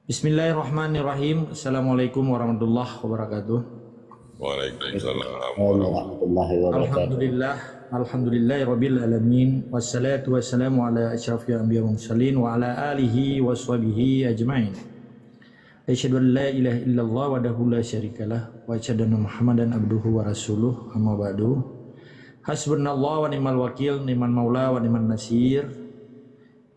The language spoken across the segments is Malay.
Bismillahirrahmanirrahim. Assalamualaikum warahmatullahi wabarakatuh. Waalaikumsalam. warahmatullahi wabarakatuh. Alhamdulillahirabbil alamin wassalatu wassalamu ala asyrafil anbiya'i wal mursalin wa ala alihi washabihi ajmain. Asyhadu an la ilaha illallah wahdahu la syarikalah wa asyhadu anna Muhammadan abduhu wa rasuluh. Amma ba'du. Hasbunallahu wa ni'mal wakil, ni'mal maula wa ni'man nasir.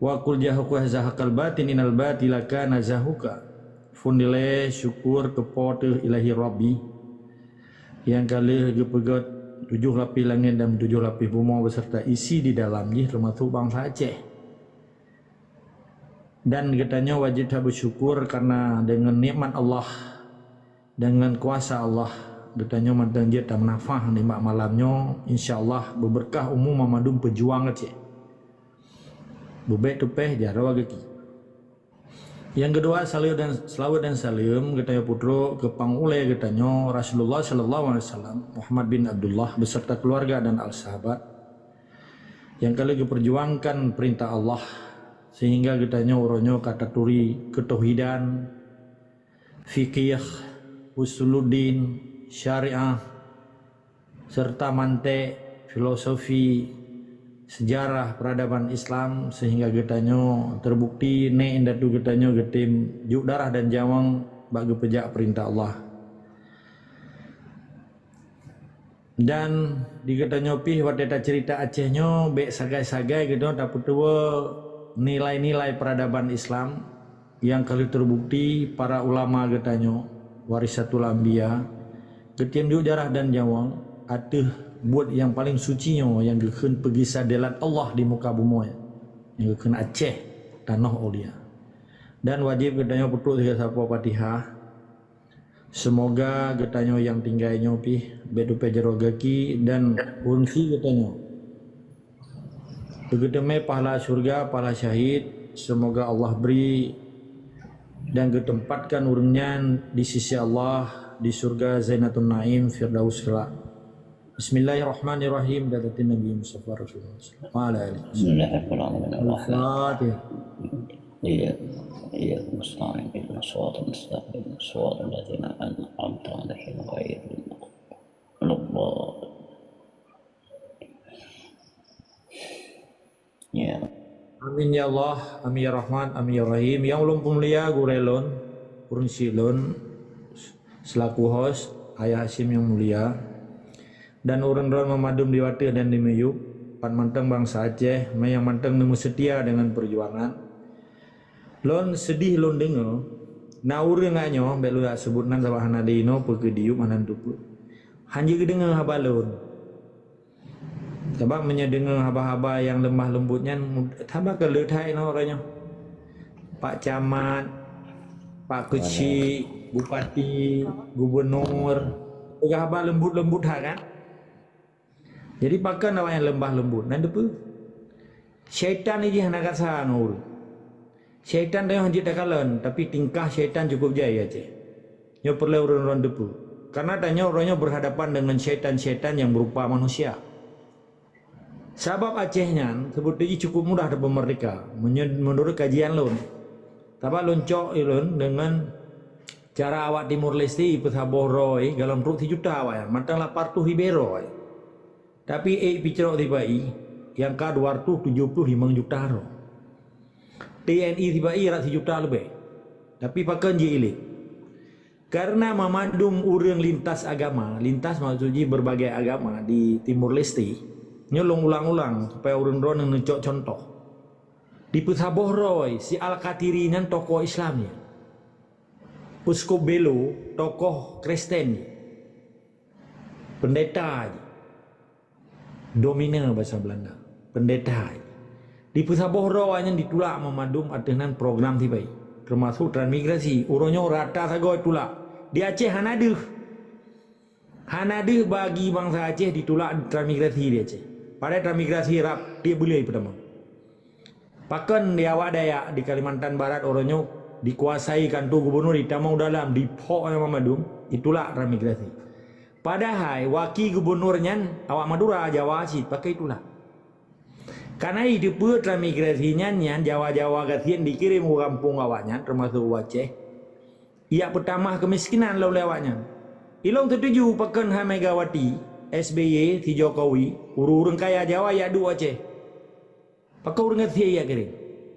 Wa qul jahaku hazahakal batin inal batila kana zahuka. Fundile syukur kepada ilahi rabbi yang kali gepegot 7 lapis langit dan 7 lapis bumi beserta isi di dalamnya termasuk bangsa Aceh. Dan katanya wajib bersyukur karena dengan nikmat Allah, dengan kuasa Allah, katanya mantan dia tak menafah nikmat malamnya, insyaallah berberkah umum mamadum pejuang Aceh. Bebek tupeh jara wagaki. Yang kedua, salawat dan salam katanya putra ke pangulai katanya Rasulullah sallallahu alaihi wasallam Muhammad bin Abdullah beserta keluarga dan al-sahabat yang kali diperjuangkan perintah Allah sehingga katanya uronyo kata turi ketauhidan, fikih, usuluddin, syariah serta mantek, filosofi, sejarah peradaban Islam sehingga getanya terbukti ne indatu getanya getim juk darah dan jawang bagi pejak perintah Allah. Dan di getanya pih wadeta cerita Acehnya bek sagai-sagai gitu dapat tua nilai-nilai peradaban Islam yang kali terbukti para ulama getanya warisatul anbiya getim juk darah dan jawang atuh buat yang paling suci yang gekeun pergi sadelat Allah di muka bumi yang gekeun Aceh tanah Aulia. Dan wajib getanya putu tiga sapa Fatihah. Semoga getanya yang tinggalnya pih bedu pejero gaki dan unsi getanya begeteme pahala surga, pahala syahid. Semoga Allah beri dan ketempatkan urungnya di sisi Allah di surga Zainatun Naim Firdaus kelak. Bismillahirrahmanirrahim. Dadatin Nabi Mustafa Rasulullah wa ala alihi. Bismillahirrahmanirrahim. Al-Fatihah. Iya, musta'in bil aswat mustaqim aswat alladziina an'amta 'alaihim ghairil maghdubi. Ya. Amin ya Allah, amin ya Rahman, amin ya Rahim. Yang ulun mulia gurelon, urun silon selaku host Ayah Hasyim yang mulia. Dan urun-urun memadum di Wati dan di Meyuk, pan manteng bangsa Aceh, yang manteng nemu setia dengan perjuangan. Lon sedih lon dengar, na urang nganyo, belu sebutnan sama hanadino pergi diuk manan tupu. Hanji kedengar haba lon. Sebab menyedengar haba-haba yang lemah lembutnya, haba ke letai no orangnya. Pak Camat, Pak Kecik, Bupati, Gubernur, haba lembut-lembut kan? Jadi pakai nama yang lembah lembut. Nanti apa? Syaitan ini hendak kata ngur. Syaitan dah hanya takalan, tapi tingkah syaitan cukup jaya je. Nyo perlu orang-orang depu. Karena tanya orangnya berhadapan dengan syaitan-syaitan yang berupa manusia. Sebab Acehnya sebetulnya cukup mudah dapat merdeka. Menurut kajian lon. Tapi loncok lon dengan cara awak Timur Leste pesaboroy dalam perut 3 juta awak ya. Mantang lapar tu Ribeiro. Tapi picerok tibai yang ka 275 juta ro. TNI tibai rat 1 juta lebih. Tapi pakai jilik. Karena memadum urang lintas agama, lintas maksudnya berbagai agama di Timur Leste, nyolong ulang-ulang supaya urang-urang ngecok contoh. Di Pesabohroy si Al-Katirinan tokoh Islamnya. Pusko Belo tokoh Kristen. Pendeta domina bahasa Belanda, pendeta. Di Pesabohro hanya ditulak memadum atenan program tibai, termasuk transmigrasi. Uronyo rata sago tulak. Di Aceh hanadeh bagi bangsa Aceh ditulak transmigrasi di Aceh. Pada transmigrasi rap dia boleh pertama. Pakan di awak Dayak di Kalimantan Barat uronyo dikuasai kantor gubernur di Tamau Dalam di Pok yang memadum ditulak transmigrasi. Padahal wakil gubernurnya awak Madura Jawa Asid pakai itulah. Karena itu pun transmigrasinya Jawa-Jawa kasihan dikirim ke kampung awaknya termasuk Aceh. ia pertama kemiskinan lalu lewatnya. Ilong tertuju pakan ha Megawati, SBY, Ti Jokowi, urang kaya Jawa ya dua Aceh. Pakai urang ngerti ya kiri.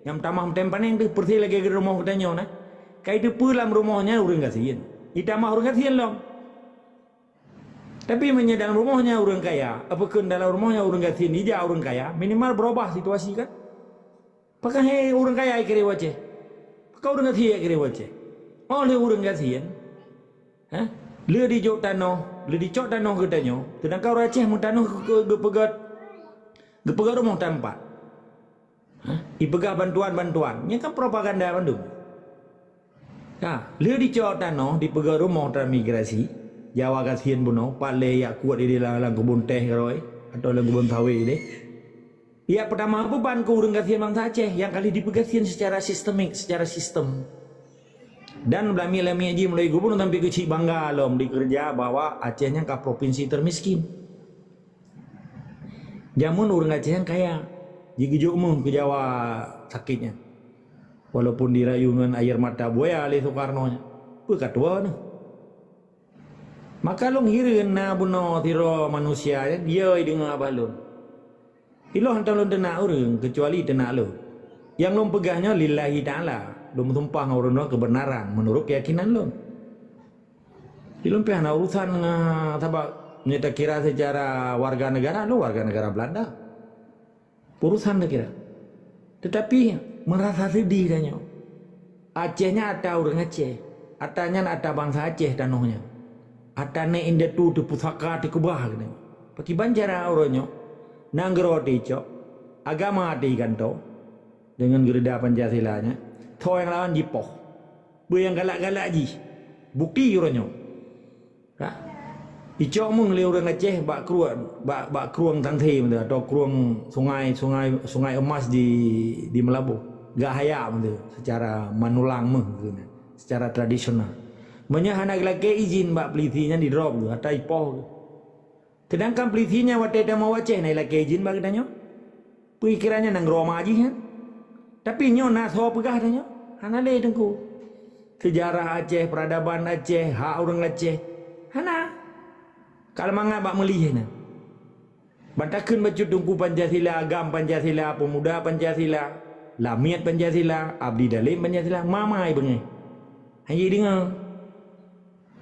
Yang pertama tempan yang tu pergi lagi ke rumah katanya na. Kai tu pulang rumahnya urang ngerti. Itama urang ngerti lom. Tapi dalam rumahnya orang kaya, apakah dalam rumahnya orang ngerti ni dia orang kaya, minimal berubah situasi kan? Pakai orang kaya kiri Aceh. Pakai orang ngerti ya kiri Aceh. Oleh orang ngerti kan? Hah? Le di jok tanah, le di cok tanah katanya. Sedangkan orang Aceh mau tanah ke pegat rumah tempat. Ipegah bantuan-bantuan. Ini kan propaganda Bandung. Le di cok tanah, di pegat rumah transmigrasi, Jawa kasihan buno, pale ya kuat di dalam kebun teh keroi atau dalam kebun sawit deh. Ya pertama beban ke urang kasihan bangsa Aceh yang kali dipegasian secara sistemik, secara sistem. Dan belami-lami aja mulai gubernur sampai ke Cik Bangga lom dikerja bahwa Acehnya ke provinsi termiskin. Jamun orang Aceh yang kaya, jika jauh ke Jawa sakitnya. Walaupun dirayu dengan air mata buaya oleh Soekarno-nya. Ketua nih. Maka long hirin na buno tiro manusia dia dengan abalun. Iloh hantar long tenak orang kecuali tenak lo. Yang long pegahnya lillahi ta'ala. Lo tumpah orang kebenaran menurut keyakinan lo. Ilom pihana urusan tabak nyata kira secara warga negara lo warga negara Belanda. Urusan dah kira. Tetapi merasa sedih danyo. Acehnya ada orang Aceh. Atanya ada bangsa Aceh tanahnya. Atane inda tu pusaka di kubah ni. Paki banjara orangnya. Nanggro dicok. Agama di kanto. Dengan gereda Pancasilanya. Thau yang lawan jipoh. Bu yang galak-galak ji. Bukti orangnya. Ha? Icok mung le orang Aceh bak kruang tangthi atau kruang sungai emas di Melabu. Gak haya secara manulang secara tradisional. Menyahanak lagi izin bak pelitinya di drop atau ipoh. Sedangkan pelitinya waktu dia mau Aceh naik lagi izin bak katanya. Pikirannya nang Roma aja kan. Tapi nyo naso pegah tanya. Hana le dengku. Sejarah Aceh, peradaban Aceh, hak orang Aceh. Hana. Kalau mangga bak melihat na. Bantakeun baju tungku Pancasila, agam Pancasila, pemuda Pancasila, lamiat Pancasila, abdi dalim Pancasila, mamai bengai. Hanya dengar.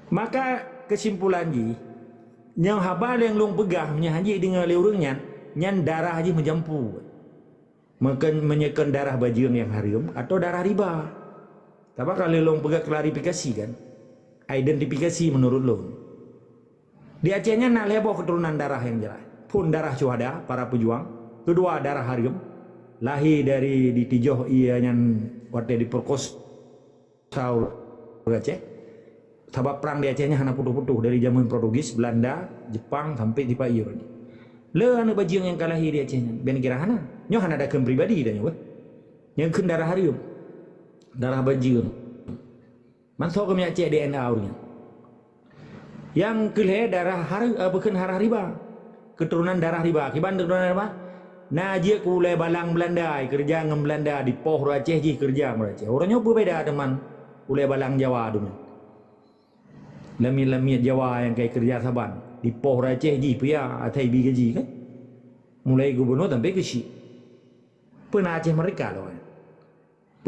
Maka kesimpulan ji, yang habal yang long pegah hanya dengan leurungnya, nyan darah ji menjampu. Makan menyekan darah bajing yang haram atau darah riba. Tapi kalau long pegah klarifikasi kan, identifikasi menurut long. Di Acehnya nak leboh keturunan darah yang jelas. Pun darah syuhada para pejuang, kedua darah haram, lahir dari di Tijoh ia yang waktu diperkosa Aceh. Sebab perang di Acehnya hanya putuh-putuh dari zaman Portugis, Belanda, Jepang sampai di Paiyur. Le anu bajing yang kalah di Acehnya, ben kira hana. Nyo hana ada kem pribadi dah nyo. Yang ken darah haram. Darah bajing. Mansok ke Aceh DNA orangnya. Yang kelih darah bukan darah riba. Keturunan darah riba. Kiban keturunan riba. Najia kulai balang Belanda, kerja dengan Belanda di Poh Aceh ji kerja dengan Aceh. Orangnya berbeda teman. Kulai balang Jawa dengan. Lami-lami Jawa yang kayak kerja Saban di Poh Aceh ji pia atai bi gaji kan. Mulai gubernur sampai ke si. Pernah Aceh mereka loh.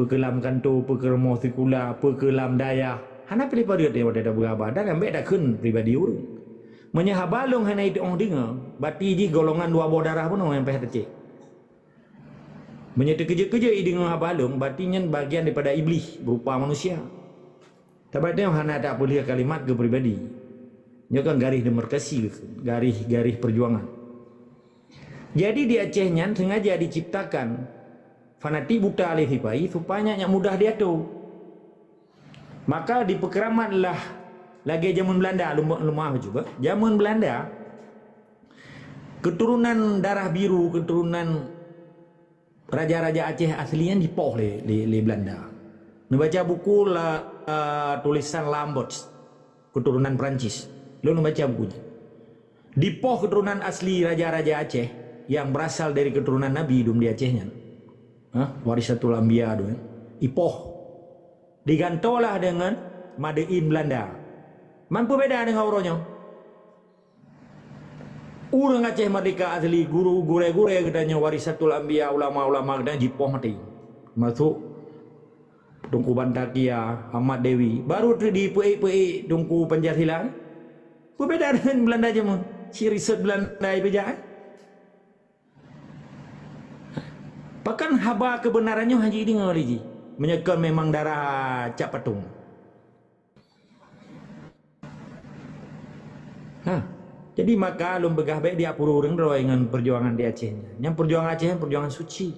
Pekelam kanto, pekermo sikula, pekelam daya. Hana pilih pada dia pada berapa dan ambek dah kun pribadi urang. Menyahabalung hana itu orang dengar, bati ji golongan dua buah darah pun orang yang peh Aceh. Menyata kerja-kerja dengan habalung, batinya bagian daripada iblis berupa manusia. Tapi dia hana tak boleh kalimat ke pribadi. Dia kan garis demokrasi, garis perjuangan. Jadi di Acehnya sengaja diciptakan fanatik buta alih hipai supaya yang mudah diatur. Maka di Pekeramatlah lagi zaman Belanda lemah juga. Zaman Belanda keturunan darah biru, keturunan raja-raja Aceh aslinya dipoh le Belanda. Membaca buku tulisan Lambert keturunan Perancis. Lo membaca bukunya. Dipoh keturunan asli raja-raja Aceh yang berasal dari keturunan Nabi hidup di Acehnya. Warisatul Anbiya tu. Ipoh digantolah dengan made in Belanda. Mampu beda dengan orangnya. Orang Aceh merdeka asli, guru-gure katanya warisatul anbiya, ulama-ulama katanya jipoh mati. Masuk Tunku Bantakia, Ahmad Dewi. Baru tu di pei Tunku Pancasila. Berbeda dengan Belanda je mun. Si riset Belanda beja. Bahkan haba kebenarannya haji dengar lagi. Menyekal memang darah Cak Patung. Jadi maka lum begah baik dia puru orang dengan perjuangan di Aceh. Yang perjuangan Aceh perjuangan suci.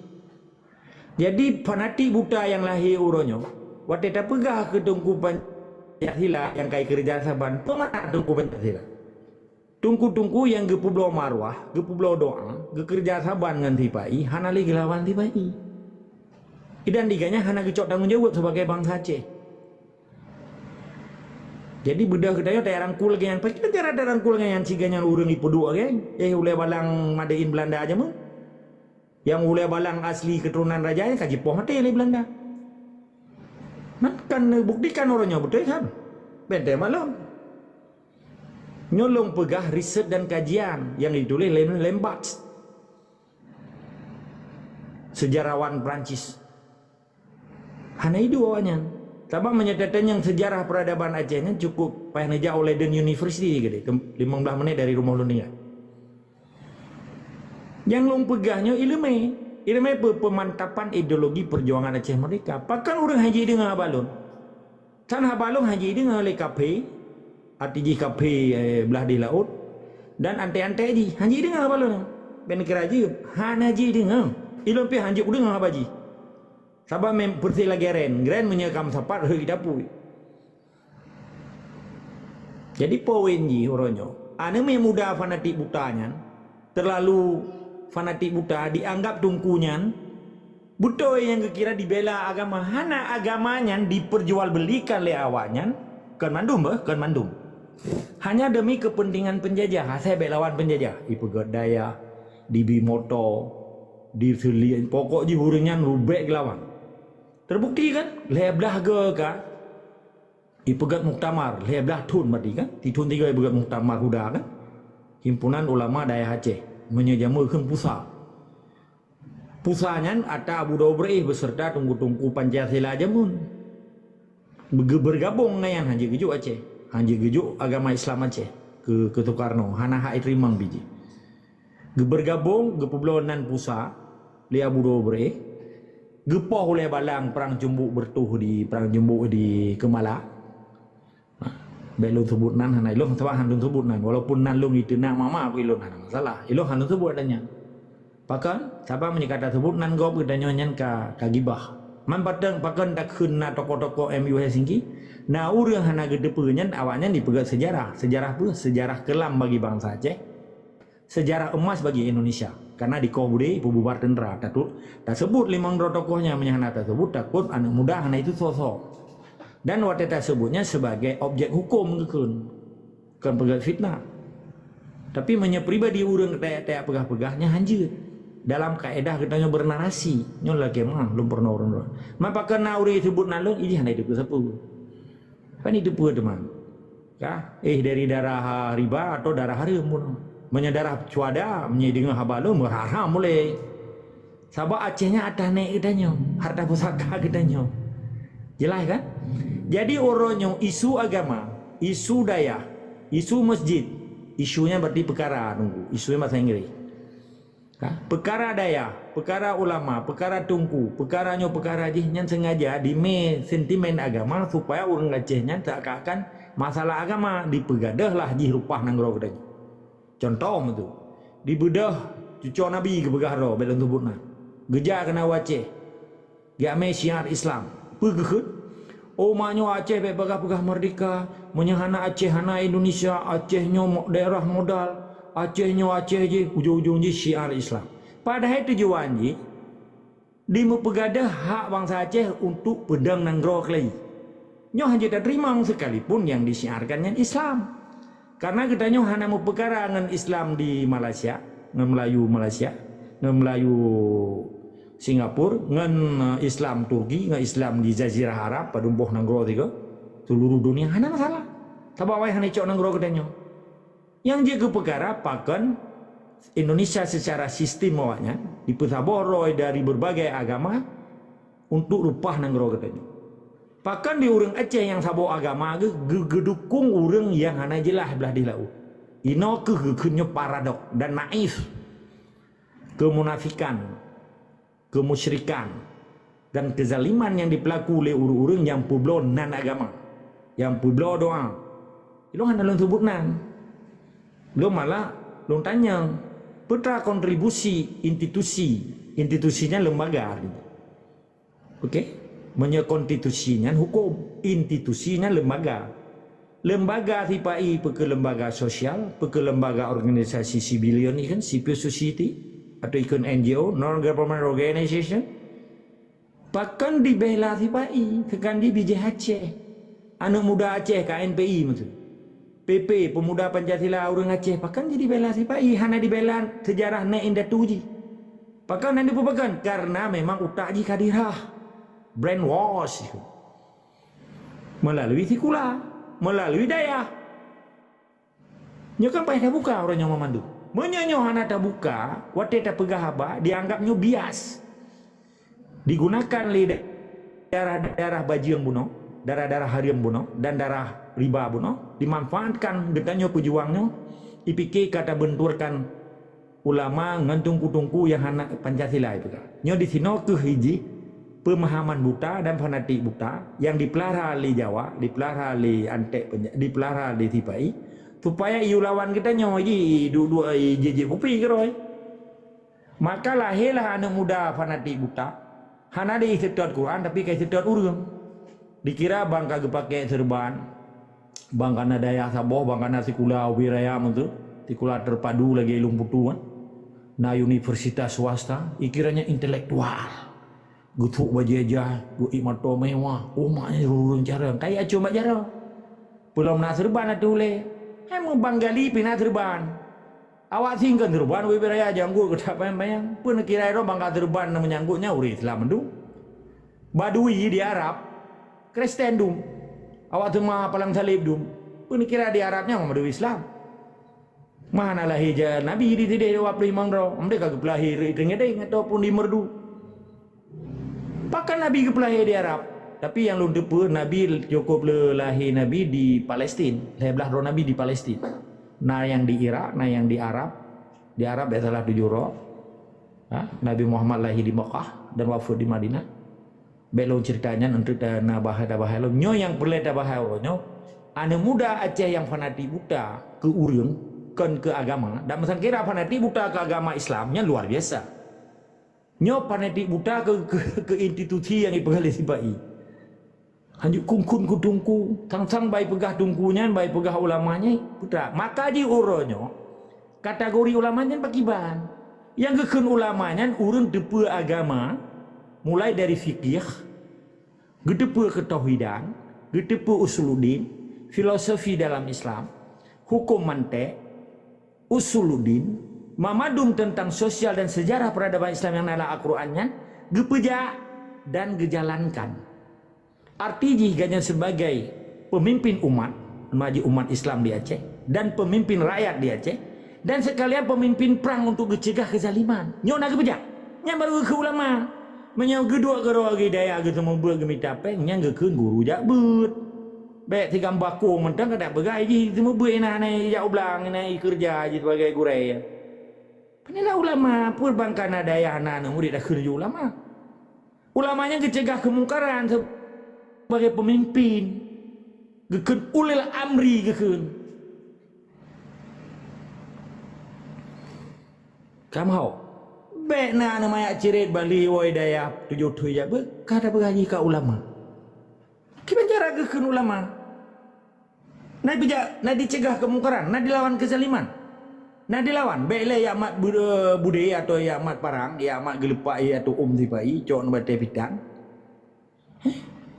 Jadi fanatik buta yang lahir uronyo, waktu tak pegah ke Tunku Pancasila yang kai kerja saban, pemana Tunku Pancasila. Tungku-tungku yang ke Pulau Marwah, ke Pulau Doa, ke kerja saban dengan tipai, hana lagi lawan tipai. Dan diganya hana kecok tanggung jawab sebagai bangsa Aceh. Jadi bedah kedaya tak rangkul dengan apa? Kita cara rangkul dengan ciganya urang ipu dua kan? Uleh balang madain Belanda aja mu. Yang uleh balang asli keturunan raja kaji poh mati oleh Belanda. Kan buktikan orangnya betul kan? Bente malam. Nyolong pegah riset dan kajian yang ditulis Lembat. Sejarawan Prancis. Hana itu awalnya. Sabab menyatakan yang sejarah peradaban Aceh ni cukup payah nejak oleh Leiden University gede, 15 menit dari rumah lu ni. Yang long pegahnya ilmu pemantapan ideologi perjuangan Aceh Merdeka. Pakan orang haji dengan abalun. Tan abalun haji dengan oleh KP, RTJ KP belah di laut dan ante-ante haji dengan abalun. Ben keraji han haji dengan ilmu pi haji dengan abaji. Sabab bersih lagi Geren menyekam sapat dari dapur. Jadi poin ji oronyo. Ane muda fanatik butanya, terlalu fanatik buta dianggap tungkunyan. Buta yang kira dibela agama, hana agamanya diperjualbelikan oleh awaknya. Kan mandum. Hanya demi kepentingan penjajah. Saya belawan penjajah. Ipegat daya, di Bimoto, di Selian. Pokok ji huringan rubek lawan. Terbukti kan? Leblah ke kan? Ipegat muktamar, leblah tun mati kan? Titun 3 ipegat muktamar huda kan? Himpunan Ulama Daya Aceh menyejamukan pusa. Pusanya ada Abu Dobre beserta tunggu-tunggu Pancasila jamun. Bergabung dengan Haji Gejuk Aceh. Haji Gejuk agama Islam Aceh ke Soekarno. Hana hak rimang biji. Bergabung ke Publauan Pusa li Abu Dobre. Gepoh oleh balang perang Jumbuk bertuh di perang Jumbuk di Kemala. Belum sebut nan hana ilong sebab han sebut nan walaupun nan long itu nak mama aku ilong hana masalah. Ilong han sebut adanya. Pakan sabang menyikata sebut nan gop adanya nyan ka gibah. Man pateng pakan tak keun na toko-toko MU Helsinki. Na urang hana gede penyen awaknya dipegat sejarah. Sejarah apa? Sejarah kelam bagi bangsa Aceh. Sejarah emas bagi Indonesia. Karena di Kohbudi bubar tentera tak sebut 5 tokohnya menyana tersebut takut anak muda anak itu sosok dan waktu tersebutnya sebagai objek hukum kan pegat fitnah tapi pribadi urang kayak pegah-pegahnya hanjir dalam kaedah katanya bernarasi nyola kemah belum pernah orang maka kena uri sebut nalung ini hanya itu sepuh kan itu pun teman kah dari darah riba atau darah haram menyedarah cuada menyedengar habalum berharam mulai sabab Acehnya ada naik katanya harta pusaka katanya jelas kan jadi orangnya isu agama isu daya isu masjid isunya berarti perkara nunggu isunya bahasa Inggris perkara daya perkara ulama perkara tungku perkaranya perkara jihnya sengaja dime sentimen agama supaya orang Acehnya tak akan masalah agama dipegadahlah jih rupah nanggro katanya. Contoh itu di bedah cucu Nabi ke begahro belum sebutna geja kena Aceh game syiar Islam pegeh omanyo Aceh be begah merdeka menyahana Aceh hana Indonesia Acehnya daerah modal Acehnya Aceh je ujung-ujung je syiar Islam padahal tujuan je di mepegadah hak bangsa Aceh untuk pedang nanggro kelai nyo hanya tak terima sekalipun yang disiarkannya Islam. Karena katanya hanya mau perkara dengan Islam di Malaysia, dengan Melayu Malaysia, dengan Melayu Singapura, dengan Islam Turki, dengan Islam di Jazirah Arab, pada buah nanggro tiga. seluruh dunia hana masalah. Tabak wai hana cok nanggro katanya. Yang jaga perkara pakan Indonesia secara sistem awaknya dipesaboroi dari berbagai agama untuk rupah nanggro katanya. Pakan di urang Aceh yang sabo agama gedukung urang yang hana jelah belah di laut. Ino kegenyo paradok dan naif. Kemunafikan, kemusyrikan dan kezaliman yang dipelaku oleh urang-urang yang pueblo nan agama, yang pueblo doa. Itu hana lon sebut nan. Lo malah lo tanya peta kontribusi institusinya lembaga. Okey, konstitusinya hukum, institusinya lembaga. Lembaga tipai ke lembaga sosial, ke lembaga organisasi civilian ikan civil society atau ikan NGO, non government organization. Bahkan dibela tipai tekan di BJ Aceh. Anak muda Aceh KNPI maksud. PP Pemuda Pancasila orang Aceh bahkan jadi bela tipai hana dibela sejarah nek indah tuji. Bahkan nanti bukan karena memang utak ji kadirah brainwash melalui sikula, melalui daya. Nyo kan payah buka orang yang memandu. Menyanyo hana tak buka, wate tak pegah haba dianggapnya bias. Digunakan oleh daerah baji yang bunuh, darah-darah harian bunuh dan darah riba bunuh dimanfaatkan dengan pejuangnya dipikir kata benturkan ulama ngantungku-tungku yang anak Pancasila itu kan. Nyo di sini ke hiji pemahaman buta dan fanatik buta yang dipelihara oleh Jawa, dipelihara oleh Antek, dipelihara oleh Tipai supaya iu lawan kita nyo ji dua jeje kopi keroi. Maka lahirlah anak muda fanatik buta. Hana di setuat Quran tapi kayak setuat urang. Dikira bangka gepake serban. Bangkana daya saboh, bangkana sikula wiraya itu, sikula terpadu lagi ilmu putu kan. Nah universitas swasta, ikiranya intelektual. Gutuk bajajah, gu imato mewah, umaknya urung jarang, kayak cuma jarang. Belum nak serban atu le, mau banggali pina serban. Awak singkan serban, wiraya janggut ketak bayang, pun kira ero bangka serban menyangkutnya uri Islam itu. Badui di Arab, Kristen dum. Awak tu mah palang salib dum. Pun kira di Arabnya mah Badui Islam. Mana lahir Nabi di tidak ada apa mangro. Mereka kepelahir dengedeng ataupun di merdu. Bahkan Nabi kepelahir di Arab. Tapi yang lu depu Nabi cukup lahir Nabi di Palestin. Lebelah roh Nabi di Palestin. Nah yang di Irak, nah yang di Arab. Di Arab ya salah 7 roh. Nabi Muhammad lahir di Mekah dan wafat di Madinah. Belum ceritanya untuk dana bahaya lo. Nyo yang perlu bahaya lo nyo. Anak muda Aceh yang fanatik buta ke urang kan ke agama. Dan misalnya kira fanatik buta ke agama Islamnya luar biasa. Nyo fanatik buta ke institusi yang dipegang sipai. Hanjuk kungkun kudungku, sang baik pegah dungkunya, baik pegah ulamanya buta. Maka di uronyo kategori ulamanya pakiban. Yang kekun ulamanya urang depe agama. Mulai dari fikih, gedepe ketauhidan, gedepe usuluddin, filosofi dalam Islam, hukum mantek, usuluddin, mamadum tentang sosial dan sejarah peradaban Islam yang nala Al-Qur'annya, gepeja dan gejalankan. Artinya sebagai pemimpin umat, maju umat Islam di Aceh dan pemimpin rakyat di Aceh dan sekalian pemimpin perang untuk mencegah kezaliman. Nyona gepeja, nya baru ke ulama. Menyau gedua geroa gidaya gitu mau buat gemita peng yang gekun guru jak but. Baik tiga bakung mentang kada begai ji semua buat ina jak ulang ina kerja ji sebagai gurai. Penilah ulama pun bangkana daya anak murid dah kerja ulama. Ulamanya kecegah kemungkaran sebagai pemimpin. Gekun ulil amri gekun. Kamu hau? Baik na namanya cirit Bali woi daya 7 ya kada bergaji ka ulama. Kita cara ke ulama. Nak bijak, nak dicegah kemungkaran, nak dilawan kezaliman. Nak dilawan baik le ya mat budaya atau ya mat parang, ya mat gelepai atau tibai, cok bate pitang.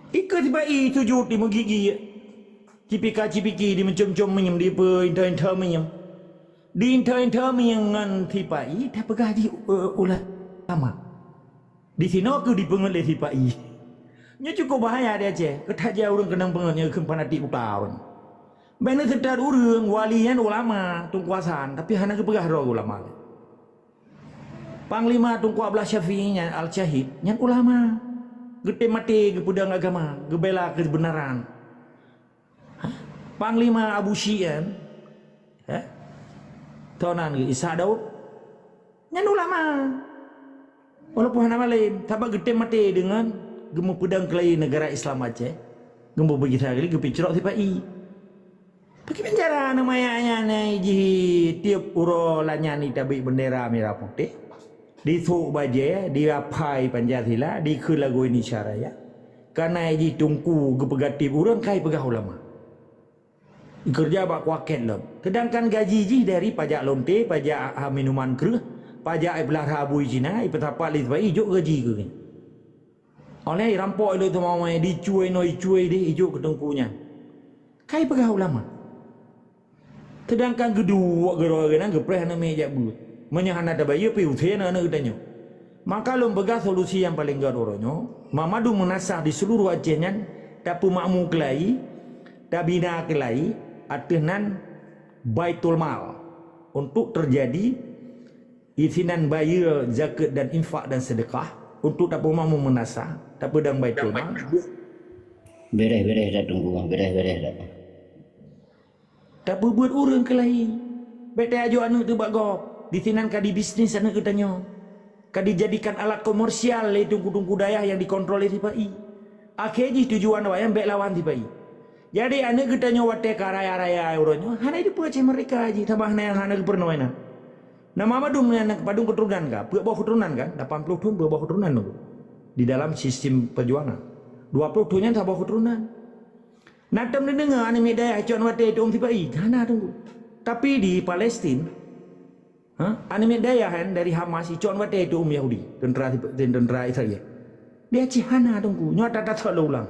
Ikut tibai sujud di menggigi. Cipika-cipiki di mencom-com menyem di inter menyem. Di inter mengan tipai tak pegaji ulama. Di sini aku dipengelih tipai. Nya cukup bahaya dia Aceh. Ketaja orang kenang pengennya ke fanatik utara. Bena sedar orang walian ulama tungkuasan tapi hana kepegah roh ulama. Panglima tungku ablah Syafi'inya Al-Syahid nyan ulama. Gede mati ke pedang agama, gebela kebenaran. Panglima Abu Syian Tonan ke Isa Daud nyan ulama. Walaupun hana malim, tapi gede mati dengan gemu pedang kelai negara Islam Aceh. Gemu begitu kali gepicrok tipai. Pakai penjara namanya ji tiap uro lanyani tabik bendera merah putih. Di thuk baje, di apai Pancasila, di ke lagu ini syaraya. Karena ji tungku gepegatip urang kai pegah ulama. Kerja bak kuaket lem. Sedangkan gaji ji dari pajak lonte, pajak minuman kerah, pajak belah rabu Cina, ipetapa li tiba ijuk gaji ke. Oleh rampok itu mau main dicuai di ijuk ke tungkunya. Kai pegah ulama. Sedangkan kedua gerogan gepreh na meja but. Menyahana da bayu pi uthena na udanyo. Maka lom bega solusi yang paling garoronyo, mamadu menasah di seluruh Acehnya dapu makmu kelai, dabina kelai ateunan baitul mal untuk terjadi isinan bayu zakat dan infak dan sedekah untuk dapu makmu menasah, dapu dang baitul mal. Beres dah tunggu, beres dah. Tak buat orang kelai. Bete ajo anu tu bagop. Ditinan kadi bisnis anu katanya. Kadi jadikan alat komersial le tungku-tungku dayah yang dikontrol oleh TPI. Akhirnya tujuan awak yang bek lawan TPI. Jadi anu katanya wate karaya-raya euronya. Hana itu Aceh mereka aja. Tambah yang hana pernah ena. Nama madung anak padung keturunan ka? Buat bawa keturunan kan? 80 tahun bawa keturunan tu. Di dalam sistem perjuangan. 20 tahunnya tak bawa keturunan. Natam dengar ane medaya acuan wate itu TPI. Hana tunggu. Tapi di Palestin, ane medaya kan dari Hamas acuan wate itu Yahudi, tentara Israel. Dia Aceh hana tunggu. Nyata tak selalu ulang.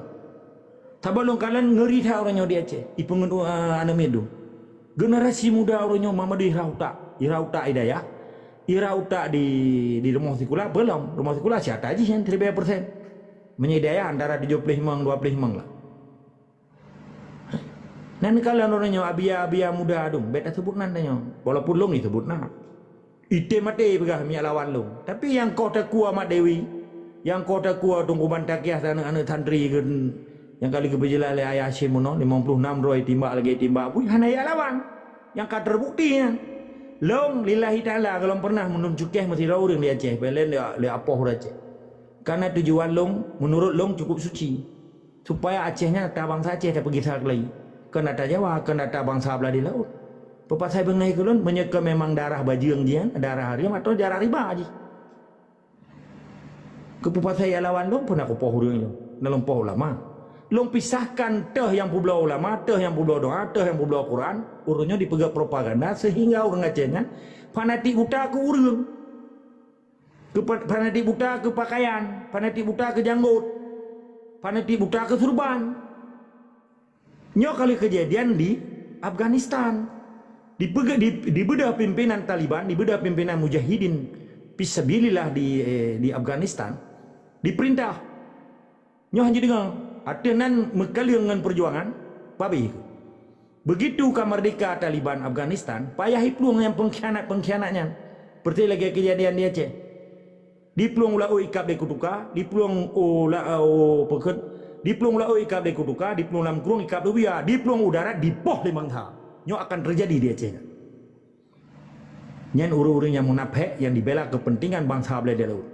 Tabalong kalian ngeri tha orangnya di Aceh. Ipungun ane medu. Generasi muda orangnya Muhammad irauta idaya. Irauta di rumah sekolah belum. Rumah sekolah siapa aja yang 3%. Menyedaya antara 75 25 lah. Nan kalian orangnya abia muda dong, beta sebut nandanya. Walaupun long disebut nah. Ite mate begah mi lawan long. Tapi yang kau tak kuat Mat Dewi, yang kau tak kuat tunggu bantakiah dan anak santri yang kali kebejelah le ayah Simono 56 roy timbak pun hana ya lawan. Yang kau terbukti ya. Long lillahi taala kalau pernah menunjukkan mesti orang di Aceh, belen le apoh Aceh. Karena tujuan long menurut long cukup suci. Supaya Acehnya tak bangsa Aceh tak pergi sak lagi. Kena tak Jawa, kena tak bangsa belah di laut. Bapak saya bengai kulun menyeka memang darah bajing dia, darah harim atau darah riba aja. Kepupat saya lawan long pun aku poh urang long, dalam poh ulama. Long pisahkan teh yang pulau ulama, teh yang pulau doa, teh yang pulau Quran, urungnya dipegang propaganda sehingga orang Acehnya fanatik buta ke urang. Fanatik buta ke pakaian, fanatik buta ke janggut, fanatik buta ke surban. Nyo kali kejadian di Afghanistan di bedah pimpinan Taliban, di bedah pimpinan Mujahidin fisabilillah di Afghanistan diperintah nyo hanya dengan atenan mekaliangan perjuangan babi. Begitu kamardika Taliban Afghanistan payahi peluang yang pengkhianatnya seperti lagi kejadian di Aceh. Di peluang ulah ikap de kutuka, di peluang ulah peket di peluang lau ikap de kutuka, di peluang lam kurung ikap de biya, di peluang udara di poh limang ha. Nyo akan terjadi di Aceh. Nyan uru-uru yang munafik yang dibela kepentingan bangsa belah di laut.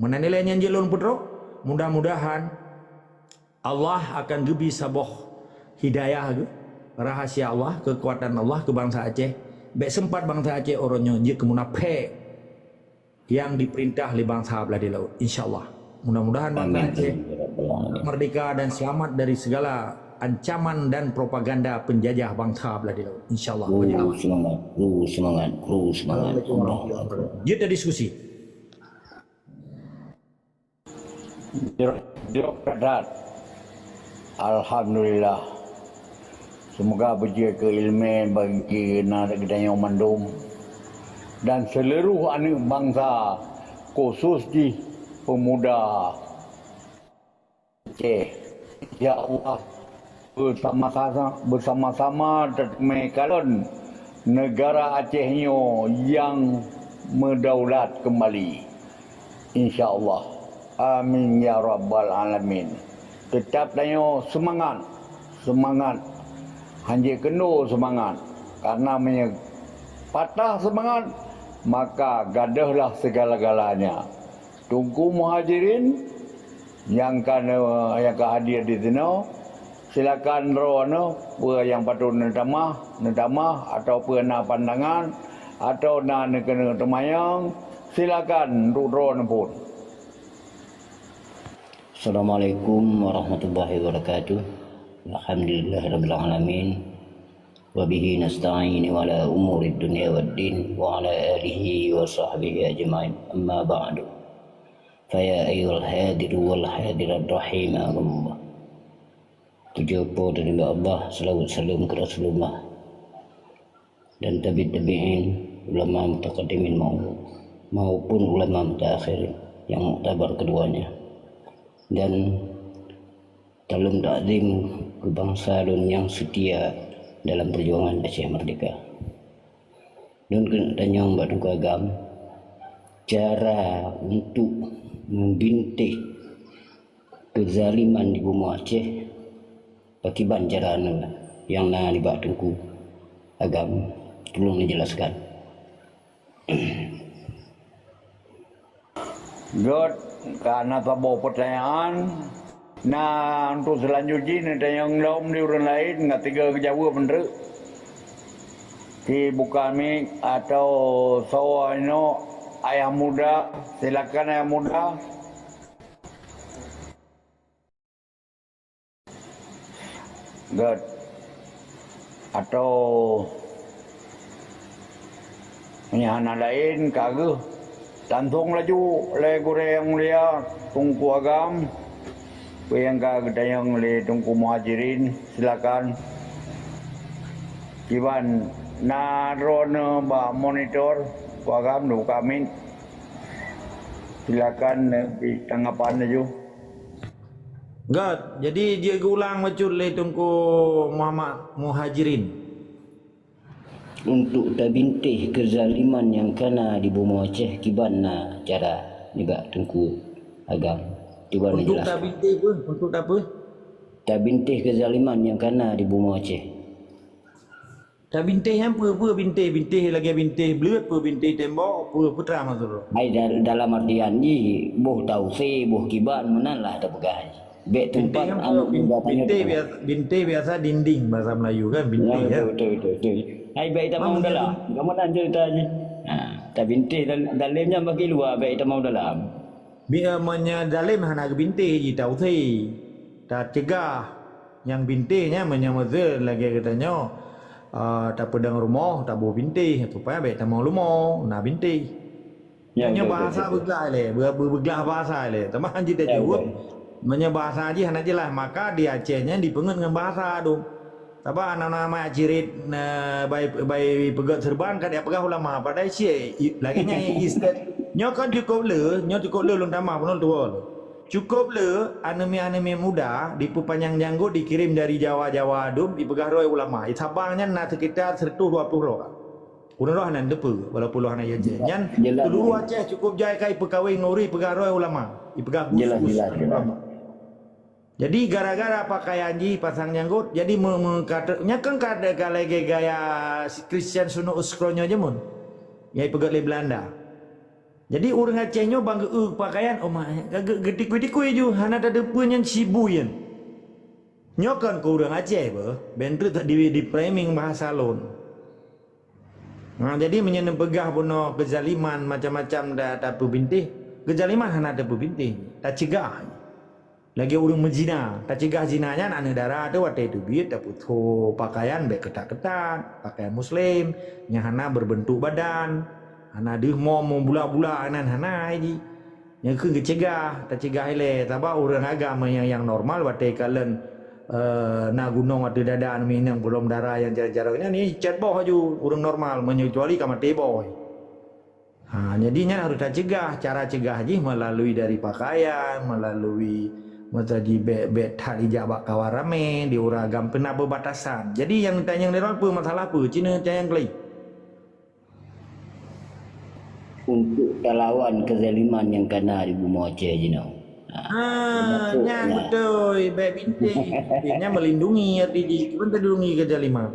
Menanilai nyan jelun putro, mudah-mudahan Allah akan gebi saboh hidayah ke rahasia Allah, kekuatan Allah ke bangsa Aceh. Bek sempat bangsa Aceh orangnya je ke munafik yang diperintah oleh bangsa belah di laut. InsyaAllah. Mudah-mudahan bangsa Aceh merdeka dan selamat dari segala ancaman dan propaganda penjajah bangsa belah di laut. InsyaAllah. Semangat. Kita diskusi. Alhamdulillah. Semoga berjaya keilmuan bagi kita yang mandum dan seluruh anak bangsa khusus di pemuda Aceh. Ya Allah, bersama-sama termekalon negara Acehnya yang mendaulat kembali. InsyaAllah. Amin ya rabbal alamin. Tetap tanya semangat. Semangat. Hanya kena semangat. Karena patah semangat, maka gadahlah segala-galanya. Tunggu muhajirin yang hadir di sini, silakan rono apa yang patut nedamah atau pernah pandangan atau nak kena temayang, silakan rono pun. Assalamualaikum warahmatullahi wabarakatuh. Alhamdulillahirabbil alamin. Wa bihi nasta'in wa ala umuri dunya waddin wa ala alihi wa sahbihi ajma'in. Amma ba'du. Faya ayyuhal hadiru wal hadirat rahimakumullah. Tujuh dari Allah, salawat salam ke Rasulullah dan tabi'in ulama mutaqaddimin maupun ulama mutaakhirin yang muktabar keduanya, dan dalam takzim kebangsaan yang setia dalam perjuangan Aceh Merdeka. Dan yang mbak agam cara untuk membintik kezaliman di bumi Aceh pakiban cara yang dibak tengku agam tolong dijelaskan. God, karena tabau pertanyaan, nah untuk selanjutnya ada yang lain di orang lain nggak tiga kejauh bener. Di buka mic atau sawahnya ayah muda, silakan ayah muda. God, atau anak lain kagak. Langsung laju le gure yang mulia tungku agam yang kagedayang le tungku muhajirin, silakan Iwan narone ba monitor ku agam nu kami, silakan di tanggapan aja. God, jadi dia ulang macul le tungku Muhammad Muhajirin. Untuk tabintih kezaliman yang kena di bumi Aceh kibana cara nibak tengku agam kibana Untuk jelas. tabintih pun, untuk apa? Tabintih kezaliman yang kena di bumi Aceh. Tabintih yang apa bintih lagi bintih belut apa bintih tembok apa putra maksud. Hai dalam artian ni boh tahu se boh kiban menalah tak pegai. Bek tempat anu bintih biasa dinding bahasa Melayu kan bintih ya. Betul. Hai baik tak mau dalam. Kamu nak cerita je. Tabintih dalamnya bagi luar baik tak mau dalam. Biar menyedalim hana bintih ji tahu se. Tak cegah yang bintihnya menyamazil lagi katanya tak pedang rumah tak bawa bintih supaya baik tak mau rumah nak bintih. Yang bahasa beglah le, beglah bahasa le. Tamah ji tak jawab. Menya bahasa aja hana jelas maka di Acehnya dipengen dengan bahasa tu. Apa anak-anak cirit by pegat serban kan dia pegah ulama pada isi lagi nya istet nyokan cukup le lun tamah pun tu. Cukup le anime muda dipanjang janggut dikirim dari Jawa dum dipegah roy ulama. Sabangnya nak sekitar 120 roh. Kurang roh nan depu walaupun roh nan Aceh. Nyan seluruh Aceh cukup jai kai pekawai ngori pegah roy ulama. Dipegah jelas. ulama. Jadi gara-gara pakaian ji pasang janggut jadi mengkatanya kan kada lagi gaya Christian Suno Uskronyo je mun. Yai pegat le Belanda. Jadi orang Acehnya bangga pakaian oh mah gedik-gedik ju hana ada punyan sibuyan. Nyokan ko orang Aceh ba bentre tak di framing bahasa lon. Nah jadi menyen pegah bono kezaliman macam-macam dah tak bintih. Kezaliman hana ada bintih. Tak cegah. Lagi orang menjina, tak cegah zinanya anak negara tu waktu itu biar tak putus pakaian baik ketat-ketat, pakaian Muslim, yang hana berbentuk badan, hana dia mau bulat-bulat anan hana ini, yang ke cegah, tak cegah ile, tapi orang agama yang normal waktu kalian nak gunung waktu dada minang belum darah yang jarak-jarak ini cat boh aja orang normal menyecuali kamar teboy. Jadinya harus tak cegah, cara cegah je melalui dari pakaian, melalui Mataji bet hal ijabak kawarame di uragam pernah berbatasan. Jadi yang tanya yang apa masalah apa? Cina yang kelai. Untuk lawan kezaliman yang kena di Bumi Aceh Jino. Nya betul, baik bintik. Nya melindungi arti pun terlindungi kezaliman.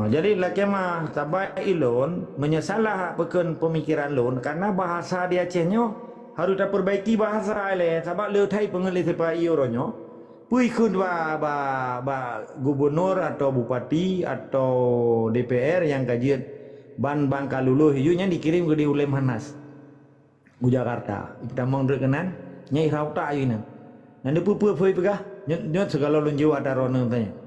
Jadi laki mah tabai ilon menyesalah pekan pemikiran lon karena bahasa di Acehnya harus perbaiki bahasa le sebab le thai pengelis sepa ioronya pui kun ba gubernur atau bupati atau DPR yang kajian ban Kaluluh hijaunya dikirim ke di Ulem Hanas ku Jakarta kita mau rekenan nyai rauta ayeuna nanti pupu pegah nyot segala lun jiwa darona tanya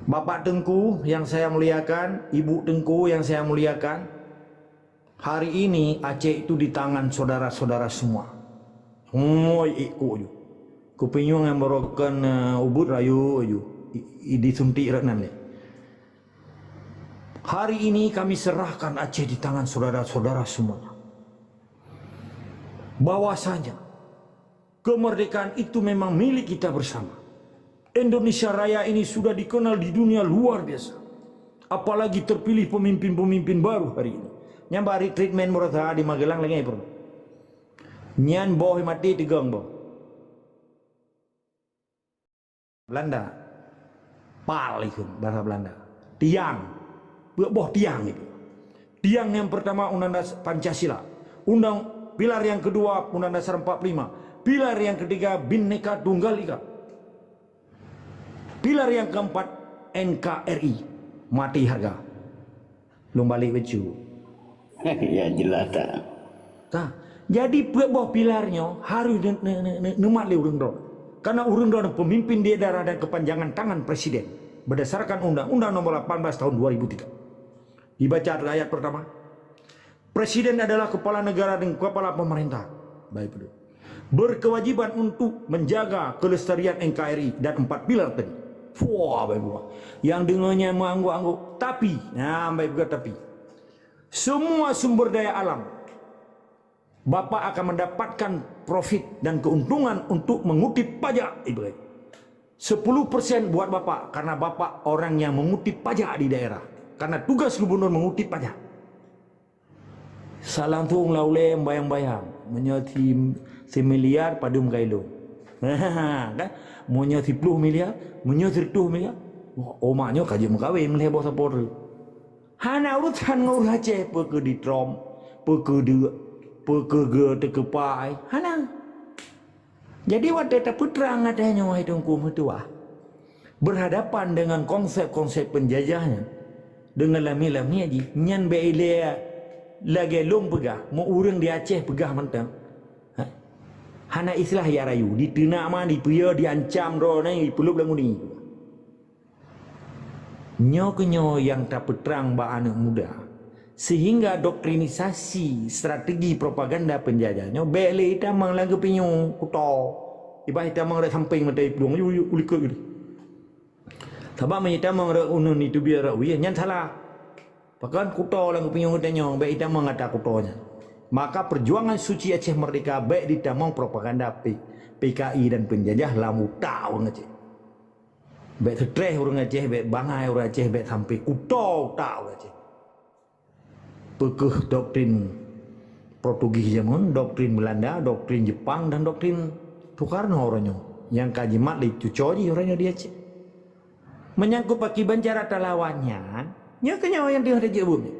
Bapak Tengku yang saya muliakan, Ibu Tengku yang saya muliakan, hari ini Aceh itu di tangan saudara-saudara semua. Kupinyung yang merokan ubud rayu disuntik renan le. Hari ini kami serahkan Aceh di tangan saudara-saudara semuanya. Bahwasanya kemerdekaan itu memang milik kita bersama. Indonesia Raya ini sudah dikenal di dunia luar biasa. Apalagi terpilih pemimpin-pemimpin baru hari ini. Yang bari treatment murah di Magelang lagi bro. Nyan boh mati tegang boh. Belanda. Pal itu bahasa Belanda. Tiang. Boh tiang itu. Tiang yang pertama Undang Dasar Pancasila. Pilar yang kedua Undang Dasar 45. Pilar yang ketiga Bhinneka Tunggal Ika. Pilar yang keempat NKRI. Mati harga. Belum balik baju. Ya jelas tak. Nah, jadi bawah pilarnya harus nemat le urang dron. Karena urang dron pemimpin di daerah dan kepanjangan tangan presiden berdasarkan Undang-Undang Nomor 18 Tahun 2003. Dibaca ayat pertama. Presiden adalah kepala negara dan kepala pemerintah. Baik betul. Berkewajiban untuk menjaga kelestarian NKRI dan 4 pilar tadi. Wah, baik buah. Yang dengannya mengangguk-angguk. Tapi, nah baik juga tapi. Semua sumber daya alam Bapak akan mendapatkan profit dan keuntungan untuk mengutip pajak. 10% buat Bapak karena Bapak orang yang mengutip pajak di daerah. Karena tugas gubernur mengutip pajak. Salang tuung laule bayang-bayang menyoti 1 miliar padum kailo. Kan? Monya 10 miliar, monya 30 miliar. Omaknya kaji mengkawin melihat bos sapor. Hana urusan ngurus Aceh peke di trom, peke ge tekepai. Hana. Jadi waktu tak putrang adanya wahai tengku mertua. Berhadapan dengan konsep-konsep penjajahnya. Dengan lami-lami aja. Nyan beilea lagi long pegah. Mau urang di Aceh pegah mentang. Hana islah ya rayu. Ditenak mah, dipia, diancam roh ni. Peluk lagu ni. Nyo yang tak peterang ba anak muda. Sehingga doktrinisasi strategi propaganda penjajahnya bele itamang lagu pinyung kuto. Ibah itamang rak samping mata ipdung yu ulikut gitu. Sebab menyitamang rak unun itu biar rawi nyan salah. Bahkan kuto lagu pinyung katanya baik itamang kata kutonya. Maka perjuangan suci Aceh Merdeka baik ditamang propaganda PKI dan penjajah lamu tahu Aceh. Baik setreh orang Aceh, baik bangai orang Aceh, baik sampai kuto tahu Aceh. Pekeh doktrin Portugis zaman, doktrin Belanda, doktrin Jepang dan doktrin Soekarno orangnya. Yang kajimat dicucoji orangnya di Aceh. Menyangkut pakiban cara talawannya, nyakanya yang dia ada bumi.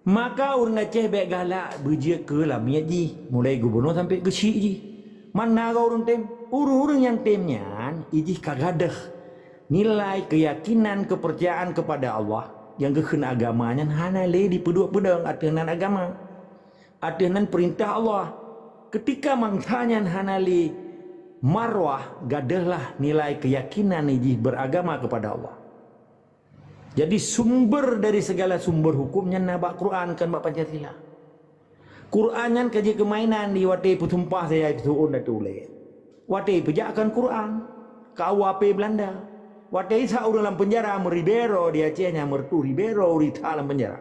Maka orang Aceh baik galak berjia ke lamia ji, mulai gubernur sampai ke syik ji. Mana kau orang tem? Urung-urung yang temnya, ijih kagadah nilai keyakinan kepercayaan kepada Allah yang kekena agamanya hana le di pedang aturan agama. Aturan perintah Allah. Ketika mangtanya hana le marwah gadahlah nilai keyakinan ijih beragama kepada Allah. Jadi sumber dari segala sumber hukumnya nabak Quran kan bak Pancasila. Qurannya kaji kemainan di wate putumpah saya itu onda tulis. Wate pejakan Quran KUHP Belanda. Wate isa dalam penjara meribero di Acehnya mertu ribero di dalam penjara.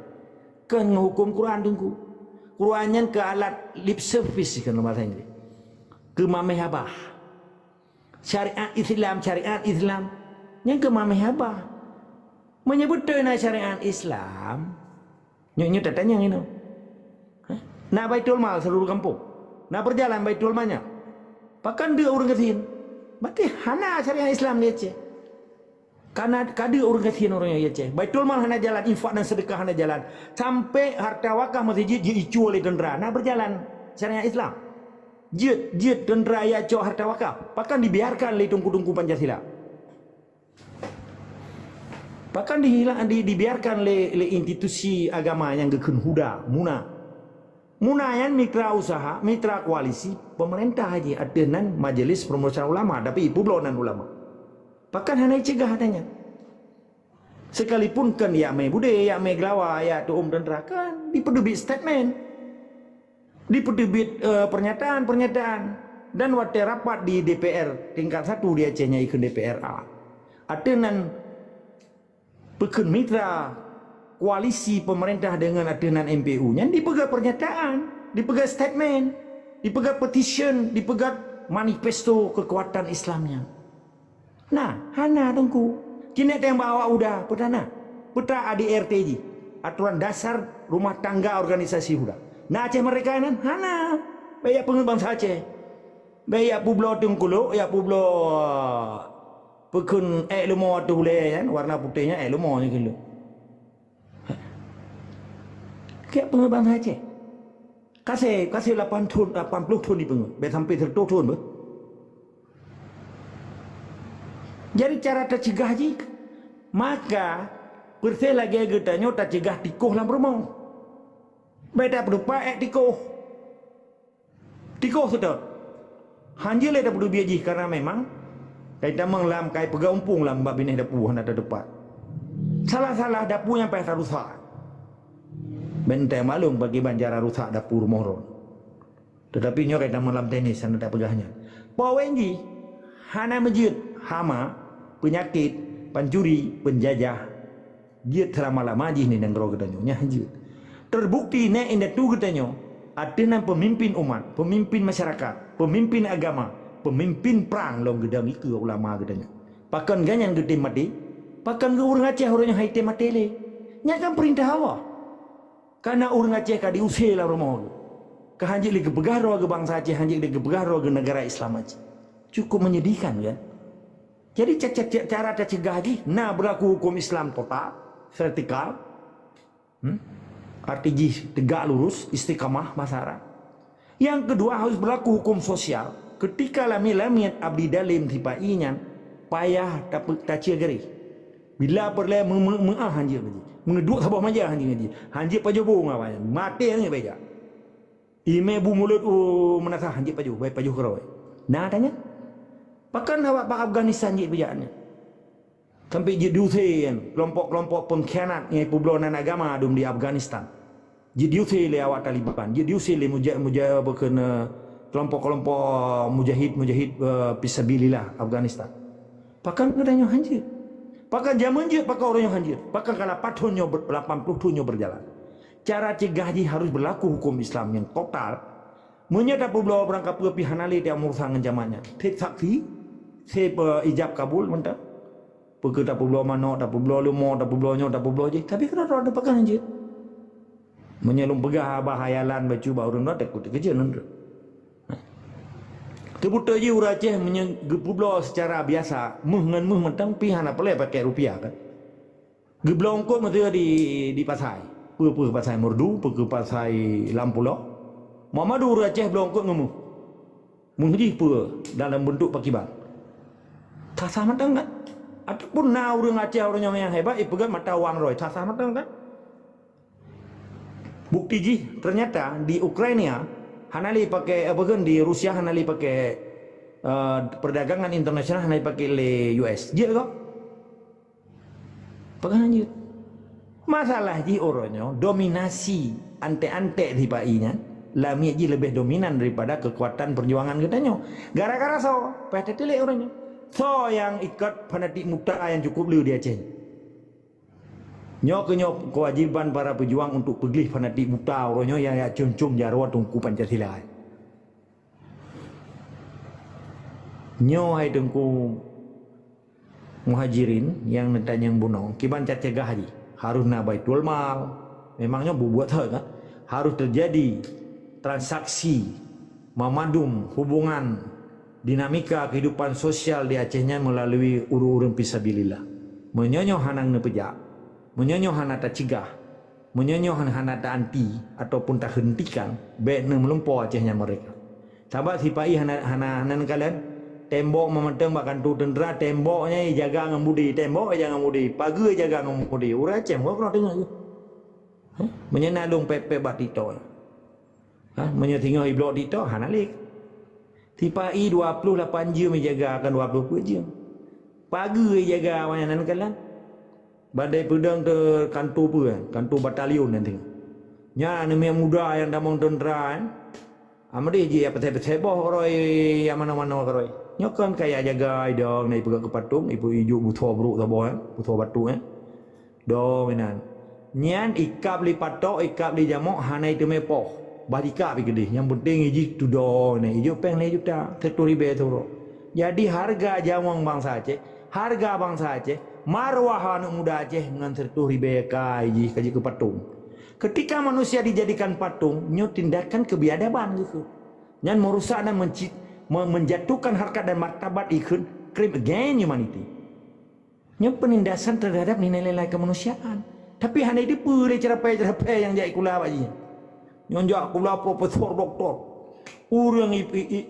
Kan hukum Quran tunggu. Qurannya ke alat lip service kan bahasa Inggris. ke mameh abah. Syariat Islam yang ke mameh abah. Menyebut na syariat Islam. Nyo tak tanya ini. Nak Baitul Mal seluruh kampung. Nak berjalan Baitul Malnya. Pakan dia orang katin. Berarti hana syariat Islam dia ceh. Karena kada orang katin orang yang ceh. Baitul Mal hana jalan, infak dan sedekah hana jalan. Sampai harta wakaf masjid diicu oleh dendera. Nak berjalan syariat Islam. Jid dendera ya cok harta wakaf. Pakan dibiarkan oleh tungku-tungku Pancasila. Bahkan dibiarkan oleh institusi agama yang gekun huda, Muna yang mitra usaha, mitra koalisi, pemerintah haji adenan majelis permusyawaratan ulama, tapi ibu belonan ulama. Bahkan hanya cegah adanya. Sekalipun kan ya me bude, ya me gelawa, ya tuum dan rakan, diperdebit statement, diperdebit pernyataan, dan waktu rapat di DPR tingkat 1 di Acehnya ikut DPR A. Adenan pekan mitra koalisi pemerintah dengan adenan MPU-nya dipegang pernyataan, dipegang statement, dipegang petition, dipegang manifesto kekuatan Islamnya. Nah, hana tunggu. Kini yang bawa udah perdana. Peta ADRTJ, aturan dasar rumah tangga organisasi udah. Nah, Aceh mereka nan hana. Bayak pengembang Aceh. Bayak publo tungkulo, ya publo pekun lumo tu boleh kan, warna putihnya lumo ni gitu. Kayak pengembang Aceh. Kasih 80 ton di pengu. Biar sampai 100 ton ber. Jadi cara tercegah je. Maka bersih lagi getanya tercegah tikuh dalam rumah. Beda berupa tikuh. Tikuh sudah. Hanjil dah perlu biaji karena memang kita menglam kai pegang umpung lah mbak binih dapu hendak depan. Salah dapu yang payah rusak. Benteng malung bagi banjara rusak dapur moron. Tetapi nyo kita malam tenis anda tak pegahnya. Pawenji hana masjid hama penyakit pancuri penjajah dia selama-lama ji ni negara kita nyo nya hajud. Terbukti nek indah tu kita nyo ada pemimpin umat, pemimpin masyarakat, pemimpin agama, pemimpin perang long gedang iku ulama kita nyo. Pakan ganyan gede mati, pakan ke orang Aceh orang yang haite mati le. Nya kan perintah Allah. Karena orang Aceh kadi usir lah rumah. Kehanjik lagi begaro ke bangsa Aceh, hanjik lagi begaro ke negara Islam Aceh. Cukup menyedihkan kan? Jadi cara tercegah lagi, nah berlaku hukum Islam total, vertikal, arti tegak lurus, istiqamah masyarakat. Yang kedua harus berlaku hukum sosial. Ketika lami-lami abdi dalim tipainya, payah tak cegeri. Bila perlu hanjir lagi. Mengeduk sabah manja hanjir. Hanjir pajobong apa ya? Mati ni baik. Ime bu mulut menasah hanjir pajo, baik pajo kerawai. Nah tanya. Pakan awak pak Afghanistan je berjalannya. Sampai je diusir kelompok-kelompok pengkhianat yang publonan agama adum di Afghanistan. Je diusir le awak Taliban. Je diusir le mujahid berkena kelompok-kelompok mujahid fisabilillah Afghanistan. Pakan katanya hanjir. Pakan zaman je pakai orang yang hanjir. Pakan kalau 80 tahunnya berjalan. Cara cegah ji harus berlaku hukum Islam yang total. Menyata publo berangkat pergi hanali dia urusan zamannya. Tek saksi, saya ijab kabul mentah. Pergi tak publo mana, tak publo lumo, tak publo nyo, tak publo je. Tapi kenapa ada pakan hanjir? Menyelum pegah bahayalan baju baru nak takut kerja nanti. Terbuka je orang Aceh publo secara biasa. Dengan mentang pihan apa le pakai rupiah kan. Geblong kot mesti di pasai. Pergi pasai Merdu, pergi pasai Lampulau. Muhammad orang Aceh belum kot ngemu. Menghiji pura dalam bentuk pakiban. Tasah matang kan? Ataupun na orang Aceh orang yang hebat, pegang mata wang roy. Tasah matang kan? Bukti ji, ternyata di Ukraina, hanali pakai apa kan di Rusia hanali pakai perdagangan internasional hanali pakai le US. Je kok? Pegang lanjut. Masalah ji orangnya dominasi ante-ante di painya. Lami ji lebih dominan daripada kekuatan perjuangan katanya. Gara-gara so, PTT orangnya. So yang ikat fanatik muta yang cukup liu di Aceh. Nyok kewajiban para pejuang untuk pergi fanatik muta orangnya yang cum-cum jarwa tungku Pancasila. Nyo hai Tengku Muhajirin yang nentang yang bunuh kiban cegah haji harus na Baitul Mal memangnya buat kan harus terjadi transaksi memadum hubungan dinamika kehidupan sosial di Acehnya melalui urun-urun fisabilillah menyonyoh hanang nepejak menyonyoh hana tak cegah menyonyoh hana tak anti ataupun tak hentikan baik melempau Acehnya mereka sahabat sipai hana kalian tembok mementeng bahkan tu tentera temboknya jaga ngemudi tembok jangan ngemudi pagi jaga ngemudi urang Aceh kau pernah dengar ke menyenalung pepe batito menyetingau iblok dito hanalik tipai 28 jam menjaga akan 20 jam pagi jaga wayanan kalian badai pedang ke kantor batalion nanti nya ni muda yang damang tentera amri je apa tebeh roi yang mana-mana roi nyokan kayak jaga dong naik pegang ke patung ibu ijuk butuh buruk tabo butuh batu dong menan nyan ikap li patok ikap li jamok hanai tu mepoh badika pi gede yang penting iji tu dong ni ijuk peng le juta 30,000 tu jadi harga jamong bangsa Aceh harga bangsa Aceh marwah anak muda Aceh dengan 30,000 ka iji kaji ke patung ketika manusia dijadikan patung nyo tindakan kebiadaban gitu nyan merusak dan menjatuhkan harkat dan martabat ikut crime against humanity. Ini penindasan terhadap nilai-nilai kemanusiaan. Tapi hanya itu boleh cerapai yang jadi kula baji. Nyonjak kula profesor doktor. Urang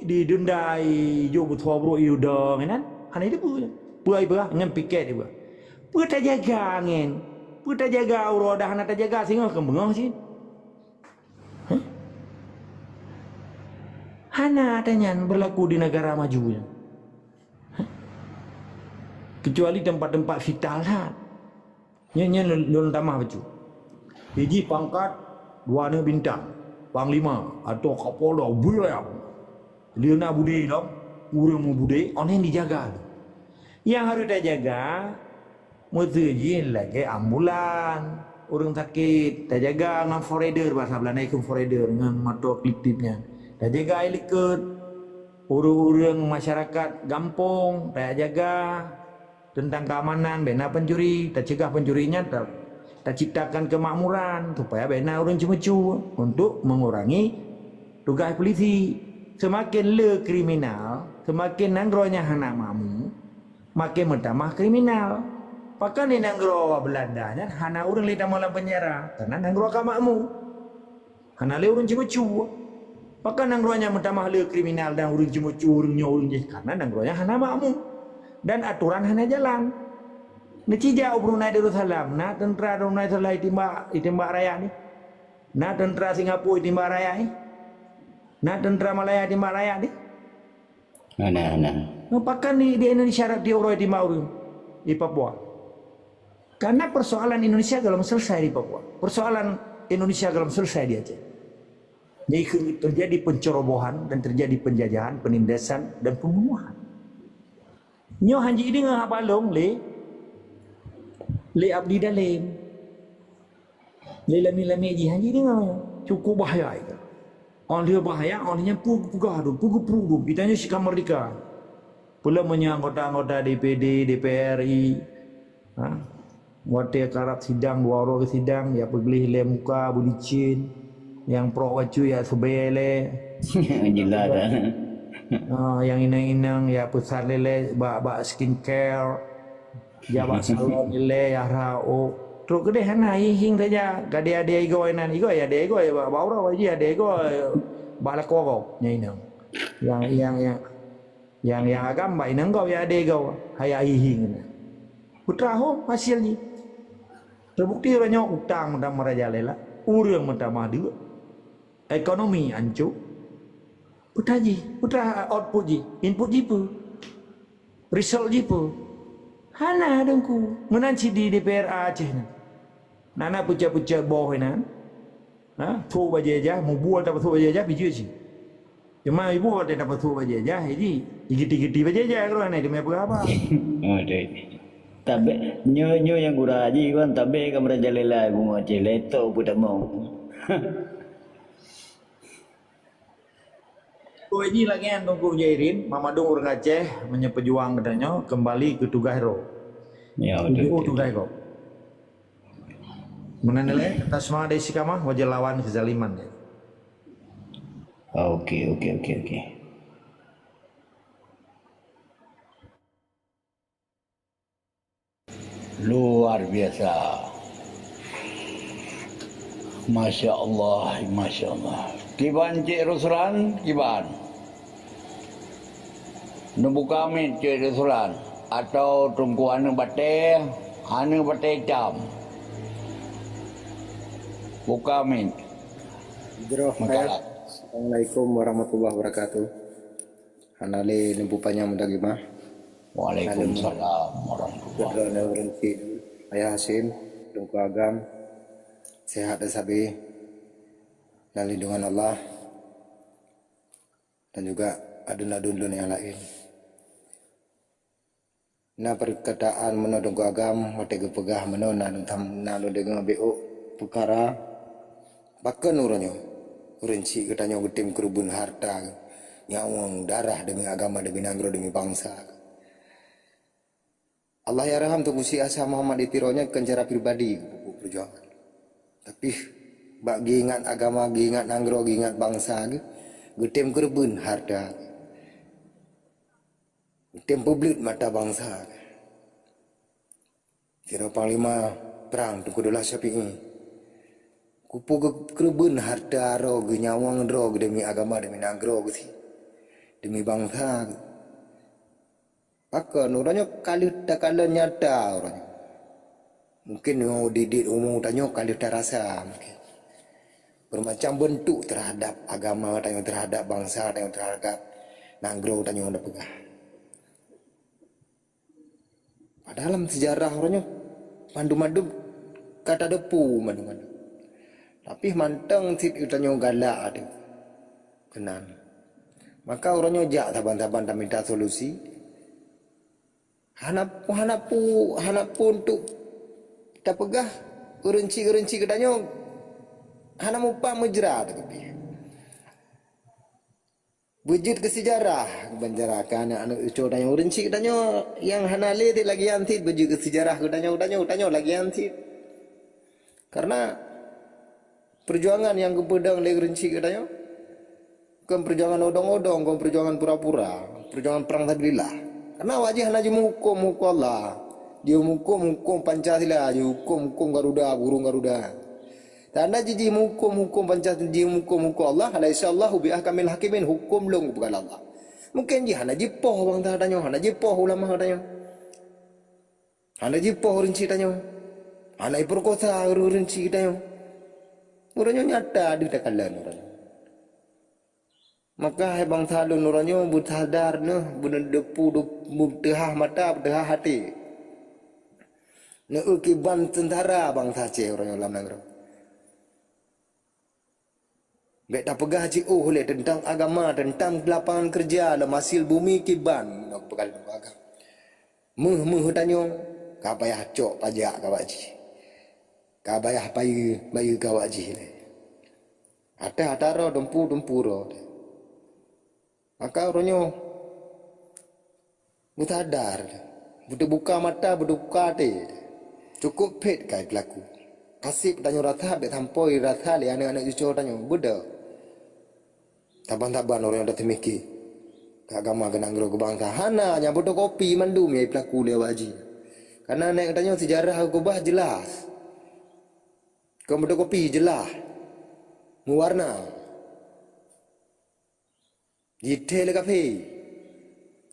didendai jo betul bro iudang kan. Hanya itu boleh. Boleh bah ngam piket dia. Puta jaga angin. Puta jaga roda hana ta jaga singa kembang sih. Hana adanya berlaku di negara maju ya. Kecuali tempat-tempat vital lah. Nya lon tamah betul. Hiji pangkat 2 bintang, panglima atau kapolda berat. Dia nak budi dong, urang mu budi, on yang dijaga. Yang harus dijaga mesti lagi ambulan, orang sakit, terjaga dengan forader bahasa Belanda itu forader dengan mata klip-klipnya. Tak jaga ilikut urang-urang masyarakat gampung, tak jaga tentang keamanan, bina pencuri, tak cegah pencurinya, tak ciptakan kemakmuran supaya bina orang cemecu untuk mengurangi tugas polisi. Semakin le kriminal, semakin nanggronya hana mamu, makin bertambah kriminal. Pakai ni nanggro Belanda nya hana orang le dalam penjara karena nanggro kamakmu. Hana le orang cemecu. Maka nanggronya mentambah le kriminal dan urang cemucu urang nyorong je karena nanggronya hana makmu dan aturan hana jalan. Necija Brunei Darussalam, na tentera Brunei Darussalam itembak raya ni. Na tentera Singapura itembak raya ni. Na tentera Malaya itembak raya ni. Mana. Pakan di Indonesia di orang itembak urang di Papua. Karena persoalan Indonesia belum selesai di Papua. Persoalan Indonesia belum selesai di Aceh. Jadi terjadi pencerobohan dan terjadi penjajahan, penindasan dan pembunuhan. Nyo hanji ini ngah balong le abdi dalam. Le lami ji hanji ini ngah cukup bahaya itu. On dia bahaya, on nya pugu kitanya si merdeka. Pula anggota-anggota DPD, DPRI. Waktu karap sidang, 2 orang ke sidang, ya pergi le muka bulicin. Yang pro wacu ya sebele Jelas dah. yang inang-inang ya pusat lele bak skincare ya bak salon lele ya rao terus gede hana hing saja gade ade igo enan igo ya ade igo ya baura waji ade igo bala koko nya inang yang agam ba inang go ya ade igo haya hing putra ho hasilnya terbukti banyak utang dan meraja lela urang mentamah dia ekonomi hancur. Putra output ji, input ji pun, result ji pun. Hana dengku, menanci di DPR Aceh ni. Nana puca boh nan. Tu bajaja, mu buat dapat tu bajaja biju ji. Cuma ibu ada dapat tu bajaja, ini giti bajaja kalau ni demi apa? Oh deh. Tapi nyo yang gura haji kan tapi kamera jalela ibu Aceh leto pun tak mau. Kau ini lagi yang Tungku Jairin, Mamadung orang Aceh menyepejuang katanya kembali ke tugas ro. Ya, Tujuh betul. tugas kau. Mengenai atas semangat dari sikamah wajah lawan kezaliman. Ya. Okey. Luar biasa. Masya Allah, Masya Allah. Kiban Cik Ruslan, kiban. Nubuka amin Cik Ruslan. Atau tunggu anu bate jam. Buka amin. Jero Makalat. Assalamualaikum warahmatullahi wabarakatuh. Hanale nempupanya mudagimah. Waalaikumsalam warahmatullahi Kedua na urunci Ayah Hasim, Tungku Agam, sehat dan sabi, dan lindungan Allah, dan juga adun-adun yang lain. Na perkataan menodong Tungku Agam, mati gepegah menona nalo dengan BO perkara, bahkan uranyo, urunci katanya getim kerubun harta, nyawang darah demi agama demi nanggro demi bangsa. Allah ya raham tu Gusti Asa Muhammad ditironya kencara pribadi buku perjuangan. Tapi bagi ingat agama, ingat nanggro, ingat bangsa, getem kerbun harta, getem publik mata bangsa. Kira panglima perang tu kudulah Syafi'i. Kupu kerbun harta ro, nyawang ro demi agama demi nanggro demi bangsa. Maka orangnya kali tak kala nyata orangnya. Mungkin mau didik umum tanya kali tak rasa mungkin. Bermacam bentuk terhadap agama, tanya terhadap bangsa, tanya terhadap nanggro, tanya orang pegah. Padahal dalam sejarah orangnya mandu-mandu kata depu mandu-mandu. Tapi manteng sit tanya galak ada. Kenan. Maka orangnya jak taban-taban tak minta solusi. Hanapu untuk tak pegah gerenci katanya hana mupa mejra tapi wujud ke sejarah banjarakan anak uco tanya gerenci katanya yang hana le lagi anti wujud ke sejarah katanya lagi anti karena perjuangan yang kepedang le gerenci katanya bukan perjuangan odong-odong, bukan perjuangan pura-pura, perjuangan perang sabilillah. Karena wajib hanya hukum Allah. Dia hukum Pancasila, dia hukum Garuda, burung Garuda. Tanda jiji hukum Pancasila, dia hukum Allah. Alaihissallahu bi'ahkamil hakimin, hukum long bukan Allah. Mungkin dia hanya jipoh bang tanya, hanya jipoh ulama tanya. Hanya jipoh rinci tanya. Hanya perkosa rinci tanya. Orangnya nyata di tekalan orangnya. Maka hai bang salun orangnya bersadar noh benar depu bertehah mata bertehah hati. Nah ukiban tentara bang sace orangnya dalam negara. Bek tak pegah cik oleh tentang agama, tentang lapangan kerja, dalam hasil bumi kiban nak pegal agama. Muh tanya, kapayah cok pajak kawaji. Kapayah bayu kawaji. Hata ro dempu ro. Maka orangnya bersadar, buka mata, buka hati. Cukup pet kai pelaku. Kasih tanya rata, bet tampoi rata, lihat anak-anak cucu tanya, budak. Taban-taban orang yang dah temiki. Agama kenanggro ke bangsa. Hana, yang butuh kopi mandum ya pelaku dia wajib. Karena anak tanya sejarah kubah jelas. Kau butuh kopi jelas. Mewarna. Detail kafe.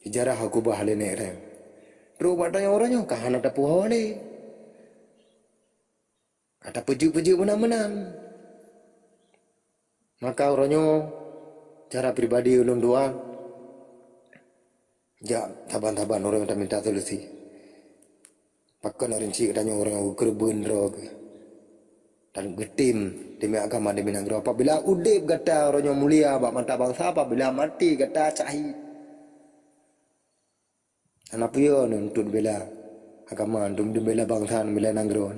Sejarah aku bahale nek rem. Terus batanya orangnya kahana tak puas le. Kata pejuk menang-menang. Maka orangnya cara pribadi ulun dua. Ja taban-taban orang yang minta solusi. Pakai rinci katanya orang yang kerbun rog. Dan getim demi agama demi negara. Apabila udip kata orang yang mulia bak mata bangsa, apabila mati kata cahid. Anak pion untuk bela agama, untuk bela bangsa, bela negara.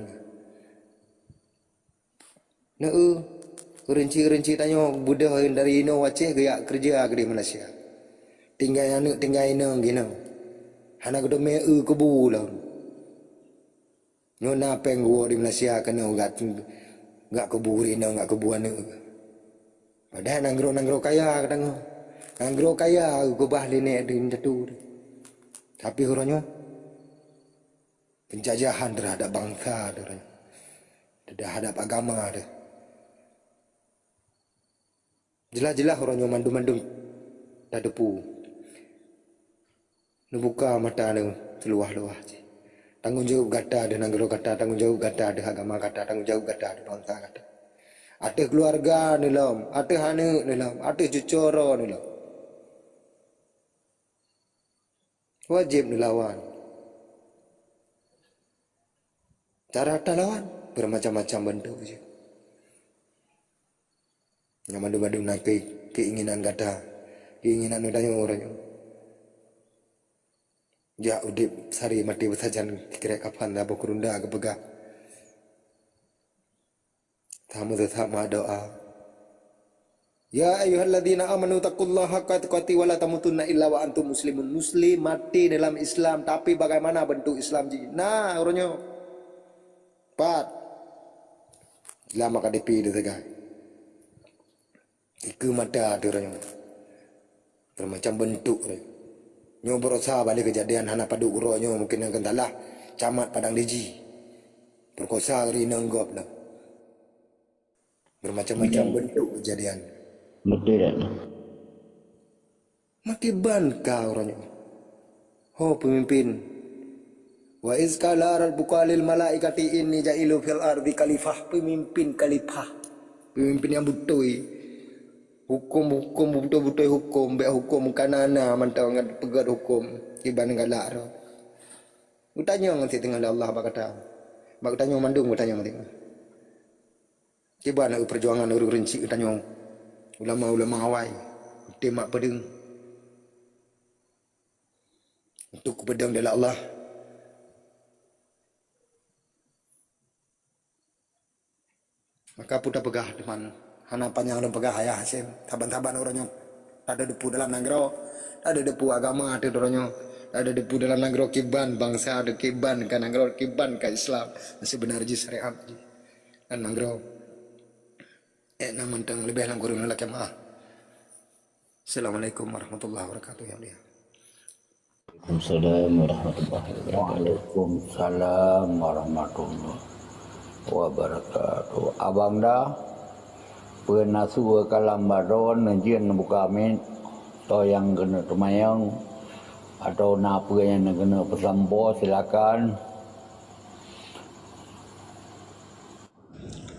Nah, Rinci tanya budak dari Ino Aceh gaya kerja di Malaysia. Tinggal anak tinggal inang gino. Hana kedo me kebu lah. Nyona peng gua di Malaysia kena gak kebu ina gak kebu anak. Padahal nanggro kaya kadang. Nanggro kaya gobah lene di jatuh. Tapi orangnya penjajahan terhadap bangsa terhadap agama dia. Jelas-jelas orangnya mandum-mandum dah depu. Nu buka mata nu seluah-luah. Tanggung jawab kata ada nanggro kata, tanggung jawab kata ada agama kata, tanggung jawab kata ada bangsa kata. Ada keluarga ni lam, ada anak ni lam, ada cucoro ni lam. Wajib dilawan. Cara lawan bermacam-macam bentuk je. Yang madu-madu nak keinginan kata, keinginan udahnya orangnya. Ya udip sari mati bersajan kira kapan dah berkurunda ke begah. Tamu tetap doa. Ya ayyuhalladzina amanu taqullaha haqqa tuqatih wa la tamutunna illa wa antum muslimun. Muslim mati dalam Islam, tapi bagaimana bentuk Islam ji? Nah, orangnya 4 lama KDP dia tegai. Iku mata dia orangnya. Bermacam bentuk dia. Nyo berusaha balik kejadian hana padu uronyo mungkin yang kentalah camat Padang Deji. Perkosa ri nenggop dah. Bermacam-macam bentuk kejadian. Betul tak? Mati ban kau orangnya. Ho pemimpin. Wa izkala al-bukalil malaikati inni ja'ilu fil ardi khalifah. Pemimpin khalifah. Pemimpin yang butoi. Hukum betul-betul hukum. Baik hukum kanana mantau dengan pegat hukum. Iban galak tu. Utanya nanti tengah Allah apa kata. Bak tanya mandung utanya nanti. Tiba nak perjuangan urus rinci utanya. Ulama-ulama awai. Temak pedeng. Untuk pedeng dari Allah. Maka putar pegah depan. Hana panjang dan pegah ayah Hasim. Taban-taban orangnya. Ada depu dalam nanggro. Ada depu agama ada orangnya. Ada depu dalam nanggro kiban. Bangsa ada kiban. Kan nanggro kiban ke Islam. Masih benar je syariat. Dan nanggro. Namantang lebih dalam kurun lelaki maaf. Assalamualaikum warahmatullahi wabarakatuh. Ya Allah. Assalamualaikum warahmatullahi wabarakatuh. Waalaikumsalam warahmatullahi wabarakatuh. Abang dah pernah suka kalam baron najian buka amin atau yang kena temayang atau napa yang kena pesampo silakan.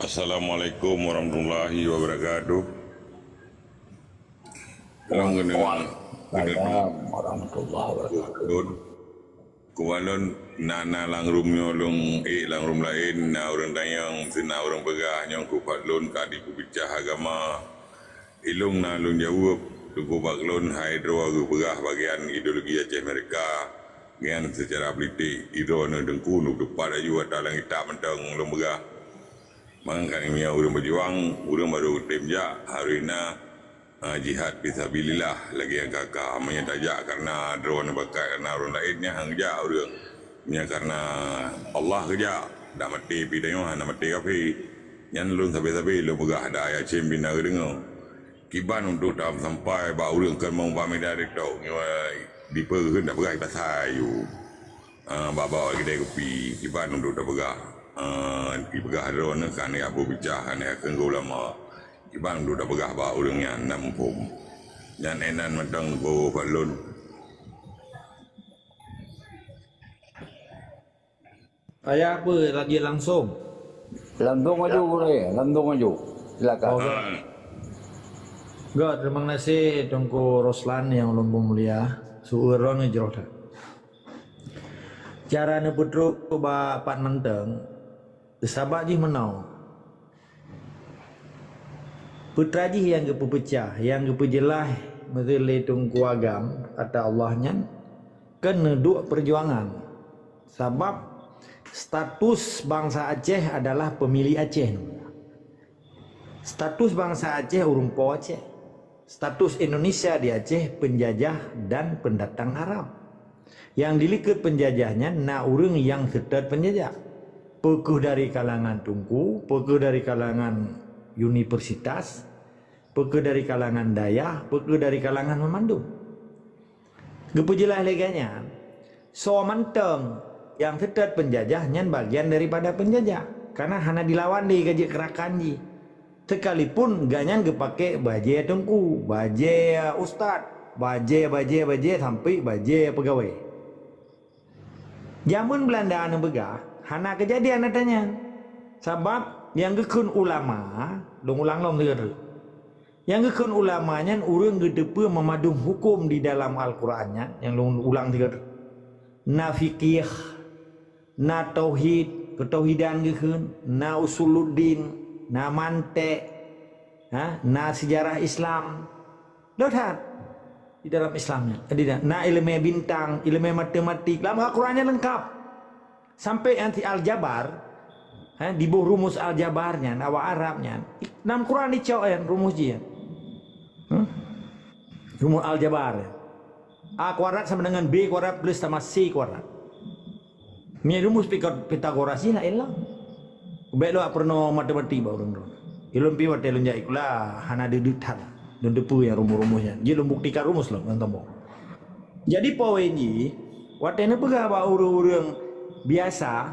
Assalamualaikum warahmatullahi wabarakatuh. Lang kena Waalaikumsalam warahmatullahi wabarakatuh. Kualon nana lang rumyo long lang rum lain na orang tayang sina orang pegah nyong ku patlon ka di kubicah agama ilung na lung jawab ku baklon hydro ku pegah bagian ideologi Aceh mereka ngan secara politik iro na dengku nu depan aju atalang kita mentang long pegah mangkan mi orang berjuang orang baru temja harina jihad fisabilillah lagi yang kakak amanya tajak karena drone bakat karena orang lainnya hangja orang nya karena Allah kerja dah mati pidayo hana mati kafi nyan lun sabe-sabe lu begah ada ayat cembina dengo kiban untuk dalam sampai ba orang kan mau pamit dari tok di pergen dah begai pasayu bawa kedai kopi kiban untuk dah begah di begah drone kan ya abu bicah ne kan ulama Ibang dah begah ba orang yang nampum. Yang enan matang go balon. Ayah apa lagi langsung? Langsung maju boleh, langsung maju. Silakan. God, terima kasih Tungku Roslan yang lumpuh mulia. Suuron ngejroh dah. Cara ni putruk ba pat menteng. Sabak ji menau. Putra ji yang kepecah, yang kepejelah mezeli tungku agam kata Allahnya kena duk perjuangan. Sebab status bangsa Aceh adalah pemilih Aceh. Status bangsa Aceh urung po Aceh. Status Indonesia di Aceh penjajah dan pendatang Arab. Yang diliket penjajahnya na urang yang setet penjajah. Pekuh dari kalangan Tungku, pekuh dari kalangan universitas, pekuh dari kalangan Dayah, pekuh dari kalangan Memandung. Gepujilah leganya. So manteng yang setet penjajahnya bagian daripada penjajah. Karena hana dilawan di gaji kerakanji. Sekalipun ganyan gepake baje Tungku, baje ustad, baje sampai baje pegawai. Zaman Belanda anu begah, hana kejadian adanya. Sebab yang gekun ulama, dong ulang lom deger. Yang gekun ulamanya urang gedepe memadung hukum di dalam Al-Qur'annya, yang dong ulang deger. Na fikih, na tauhid, ketauhidan gekun, na usuluddin, na mantek, na sejarah Islam, lihat di dalam Islamnya. Na ilmu bintang, ilmu matematik, dalam Al-Qurannya lengkap. Sampai anti aljabar, di bawah rumus aljabarnya, nawa Arabnya, dalam Quran dicoen rumus dia, rumus aljabar. A kuadrat sama dengan B kuadrat plus sama C kuadrat. Ini rumus Pythagoras lah elang. Baik lo pernah matematik baru orang. Ilmu pi wat elun jai kula hana dedetan dan depu yang rumus-rumusnya. Dia lu buktikan rumus lo ngan tombol. Jadi poinnya watene pegah ba urang biasa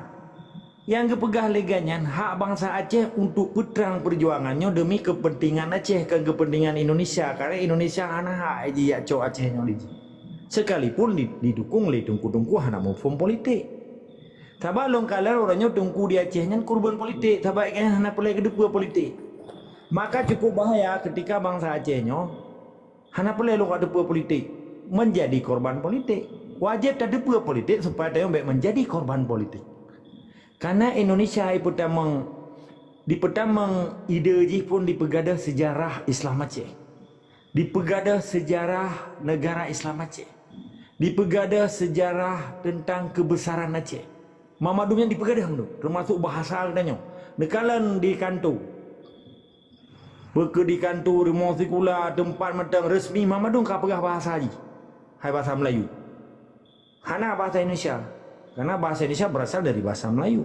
yang kepegah leganya hak bangsa Aceh untuk putrang perjuangannya demi kepentingan Aceh ke kepentingan Indonesia, karena Indonesia hana hak aja ya co Aceh nya sekalipun didukung oleh Tungku-tungku hana mau form politik. Tabak long kalar orangnya Tungku di Acehnya korban politik, tabak kayaknya hana pelai kedua politik. Maka cukup bahaya ketika bangsa Acehnya hana pelai lo kedua politik menjadi korban politik. Wajib tak kedua politik supaya dia menjadi korban politik. Karena Indonesia di petang ide ji pun dipegadah sejarah Islam Aceh, dipegadah sejarah negara Islam Aceh, dipegadah sejarah tentang kebesaran Aceh. Mamadumnya dipegadah tu, termasuk bahasa adanya. Nekalan di kantor, di kantor di Mosikula tempat matang resmi Mamadum kah pegah bahasa haji, hai bahasa Melayu. Hana bahasa Indonesia, karena bahasa Indonesia berasal dari bahasa Melayu.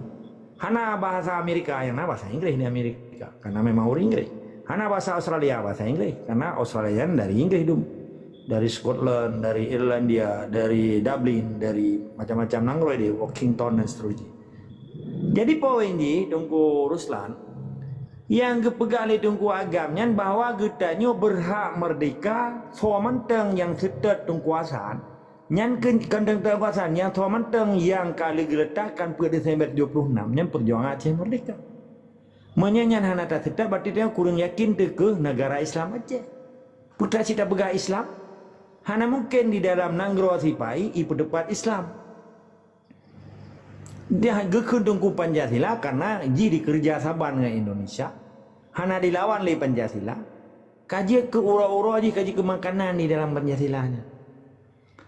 Hana bahasa Amerika, yang bahasa Inggris di Amerika, karena memang orang Inggris. Hana bahasa Australia, bahasa Inggris, karena Australian dari Inggris dum. Dari Scotland, dari Irlandia, dari Dublin, dari macam-macam nanggro di Washington dan seterusnya. Jadi poin di Tungku Ruslan yang kepegang oleh Tungku agamnya bahwa getanya berhak merdeka soamanteng yang setet tungkuasaan yang kandang tungkuasaan yang soamanteng yang kali diletakkan pada Desember 26 yang perjuangan Aceh merdeka. Menyanyian hana tak setet berarti dia kurang yakin ke negara Islam Aceh. Putra cita pegah Islam hana mungkin di dalam nanggro sipai ipu depan Islam. Dia gekun Tungku Pancasila karena jadi kerja saban dengan Indonesia. Hana dilawan oleh Pancasila. Kaji ke ura-ura aja kaji ke makanan di dalam Pancasilanya.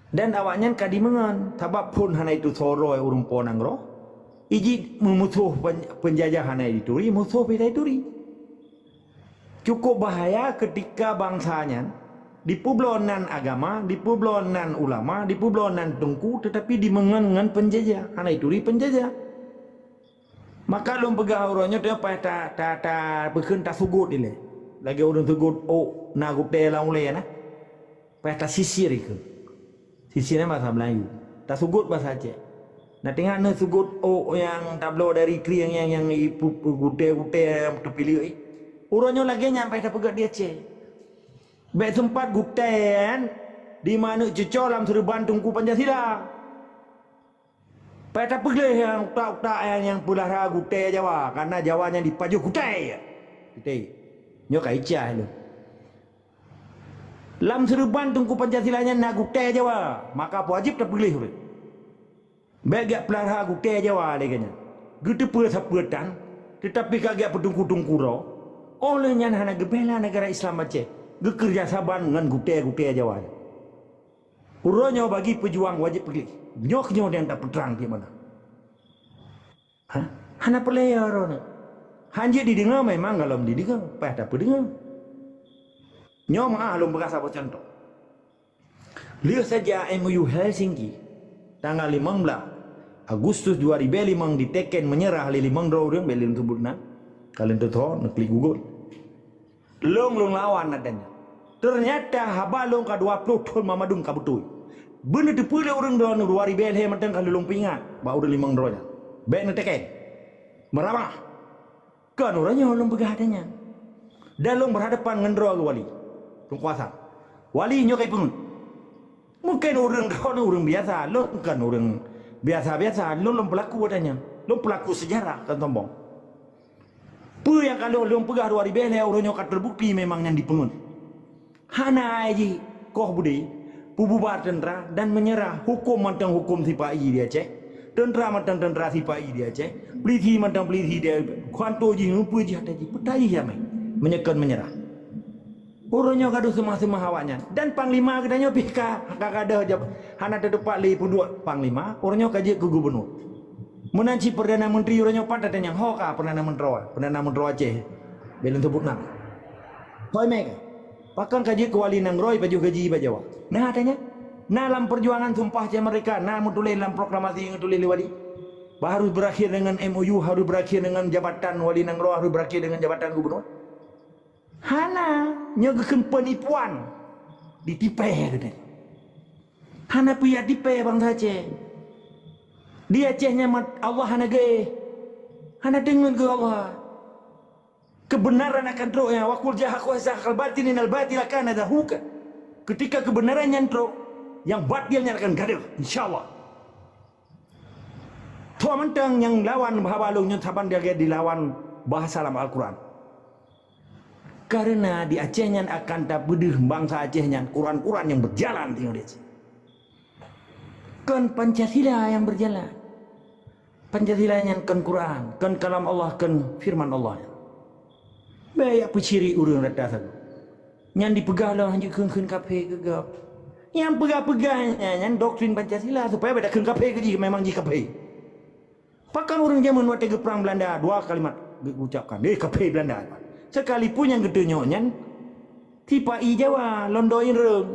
Dan awaknya kadi mengan sebab pun hana itu soro urung po nanggro. Iji memusuh penjajah hana dituri, musuh pita dituri. Cukup bahaya ketika bangsanya di publonan agama, di publonan ulama, di publonan Tungku, tetapi di mengan penjajah, hana ituri penjajah. Maka lom pegah orangnya dia pada tak berken tak sugut ini. Lagi orang sugut oh nagu tela mulai na, pada sisir itu, sisirnya bahasa Melayu, tak sugut bahasa Aceh. Nah tengah na sugut oh yang tablo dari kri yang ipu gute yang terpilih, orangnya lagi nyampe tak pegah dia Aceh. Baik tempat guten di mana cecolam serban Tungku Pancasila. Pada pergi yang tak yang pulara gute Jawa karena Jawanya dipaju gute. Gute. Nyo kaicah lu. Lam serban Tungku Pancasilanya na gute Jawa, maka wajib tak pergi. Baik gak pulara gute Jawa leganya. Gitu pula saputan tetapi kagak pedungku-dungku ro. Olehnya hana gebela negara Islam Aceh. Gekerja saban dengan gute Jawa. Uranya bagi pejuang wajib pergi. Nyok yang tak perang di mana? Hana pelaya orang. Hanji didengar memang kalau didengar, pada apa dengar. Nyom lom berasa apa contoh. Lihat saja MOU Helsinki tanggal 15 Agustus 2005 diteken menyerah li 5 orang belum sebutna. Kalian tahu nak klik Google. Long lawan adanya. Ternyata habalong ka 20 ton mamadung ka betul. Benar dipulih orang doan 2000 he matang kalau long pingat, ba udah 5 ronya. Baik nak teken. Merabah. Kan orangnya long begah adanya. Dan long berhadapan dengan roh wali. Tung kuasa. Wali nyokai pun. Mungkin orang doan orang biasa, long kan orang biasa-biasa, long pelaku adanya. Long pelaku sejarah kan tombong. Apa yang kalau long pegah 2000 he orangnya kat terbukti memang yang dipengun. Hana aji koh budi bubar tentera dan menyerah hukum mantang hukum sipai dia cek tentera mantang tentera sipai dia cek peliti mantang peliti dia kwanto ji ngupu ji hata ji petai ya mai menyekan menyerah orangnya gaduh semua hawanya dan panglima katanya pika kakada jab hana depak li pundua panglima orangnya kaji ke gubernur menanci perdana menteri orangnya pada tanya hoka perdana menteri Aceh belum sebut nama toy meg pakan kaji ke wali nang roy baju gaji bajawa. Nah adanya, dalam perjuangan sumpah je mereka, nah mutulis dalam proklamasi yang tulis wali. Harus berakhir dengan MOU, harus berakhir dengan jabatan wali nang roy, harus berakhir dengan jabatan gubernur. Hana nyogekeun penipuan ditipai gitu. Hana punya tipai bangsa Aceh. Di Acehnya Allah hana ge. Hana dengan ke Allah. Kebenaran akan teruk ya wakul jaha kuasa akal batin al batil akan ada huka. Ketika kebenaran yang teruk, yang batilnya akan gaduh insyaallah. Tua mentang yang lawan bahabalung yang taban dia dilawan bahasa dalam Al-Quran. Karena di Acehnya akan tak bedih bangsa Acehnya Quran-Quran yang berjalan tinggal di Aceh. Kan Pancasila yang berjalan. Pancasila yang kan Quran, kan kalam Allah, kan firman Allah. Baik apa ciri orang rata saja. Yang dipegang lah hanya keng kafe gegap. Yang pegang-pegangnya yang doktrin Pancasila supaya beda keng kafe ke memang ji kafe. Pakan orang zaman waktu ke perang Belanda 2 kalimat ucapkan kafe Belanda. Sekalipun yang gede nyonya tipai Jawa londoin reng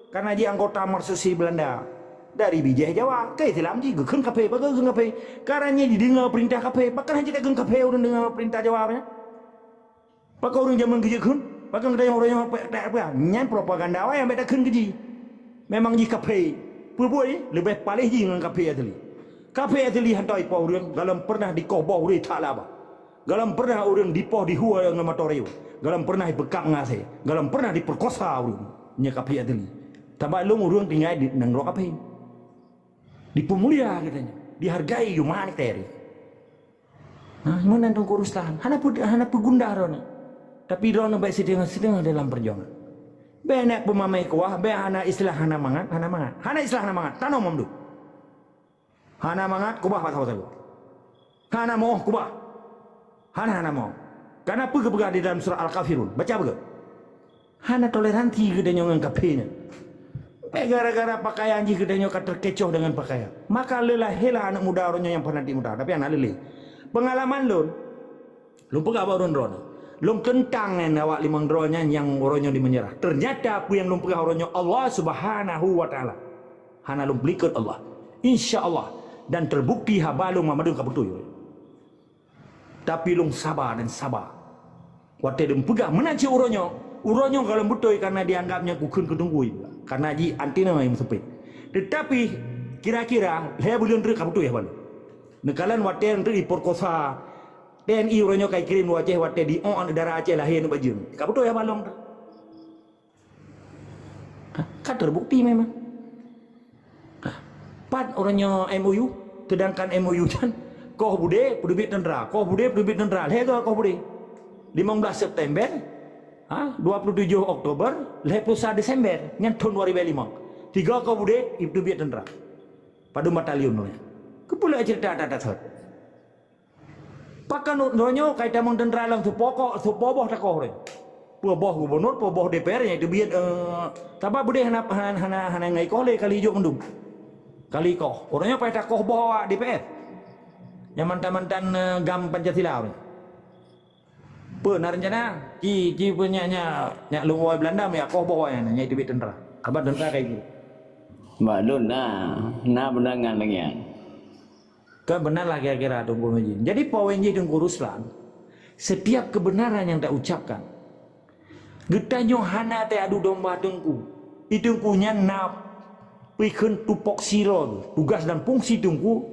karena dia anggota marsusi Belanda dari bijah Jawa ke Islam ji keng kafe pakai keng kafe karena didengar perintah kafe pakan hanya keng kafe orang dengar perintah Jawa. Pakai orang zaman kerja kun, pakai orang yang tak apa, nyan propaganda awak yang beda kun kerja. Memang di kafe, perbuat lebih paling je dengan kafe atli. Kafe atli hantai pau orang, galam pernah di koboh orang tak laba. Galam pernah orang di poh di hua dengan motoreu. Galam pernah dibekap ngasih, galam pernah diperkosa orang. Nya kafe atli. Tambah long orang tinggal di nang kafe. Dipemulia katanya, dihargai humanitarian. Nah, mana tu kuruslan? Hana pegundah rona. Tapi dia nak baik sedang dalam perjuangan. Banyak pemamai kuah, banyak hana istilah hana mangat. Hana istilah hana mangat. Tanam mamdu. Hana mangat kubah pasal. Hana mau kubah. Hana mau. Karena pegah di dalam surah Al-Kafirun. Baca apa? Hana toleransi ke dengan kapenya. Gara-gara pakaian jika dia terkecoh dengan pakaian. Maka lelah helah anak muda orangnya yang pernah dimudah. Tapi anak lelih. Pengalaman lu pegah baru rona. Long kentang awak 5 ronya yang orangnya dimenyerah. Ternyata apa yang long pegah orangnya Allah Subhanahu wa taala. Hana long belikut Allah. Insyaallah dan terbukti habalung mamadung kabetul. Tapi long sabar dan sabar. Waktu dia pegah menaci orangnya kalau betul karena dianggapnya kukun ketunggu. Karena ji antina yang sepit. Tetapi kira-kira saya belum terus kabetul ya balu. Nekalan waktu yang terus diperkosa TNI orangnya kai kirim Aceh waktu di on darah Aceh lahir nu baju. Kau betul ya balong tu. Kan terbukti memang. Pat orangnya MOU, sedangkan MOU kan kau bude penduduk tentera, kau bude penduduk tentera. Leh kau bude 15 September, 27 Oktober, 21 Desember, ngan tahun 2005. 3 kau bude penduduk tentera. Pada batalion tu. Kepula cerita atas hot. Pakan nonyo kaitan mong tentera lang supoko supoboh tak kau re. Puboh gubernur, puboh DPR nya itu biar taba bude hana ngai kau le kali hijau mendung. Kali kau. Orangnya pai tak kau bawa DPR. Yang mantan-mantan gam Pancasila. Apa nak rencana? Ki punya nya luar Belanda me akoh bawa nya nya itu tentara. Kabar tentara kayak gitu. Maklum na benangan lagi. Kan benar lah kira-kira Tunggu Haji. Jadi PWNJ Tengku Ruslan, setiap kebenaran yang tak ucapkan, getanyo hana te adu domba tengku. Itu punya nap pikun tupok siro tugas dan fungsi tengku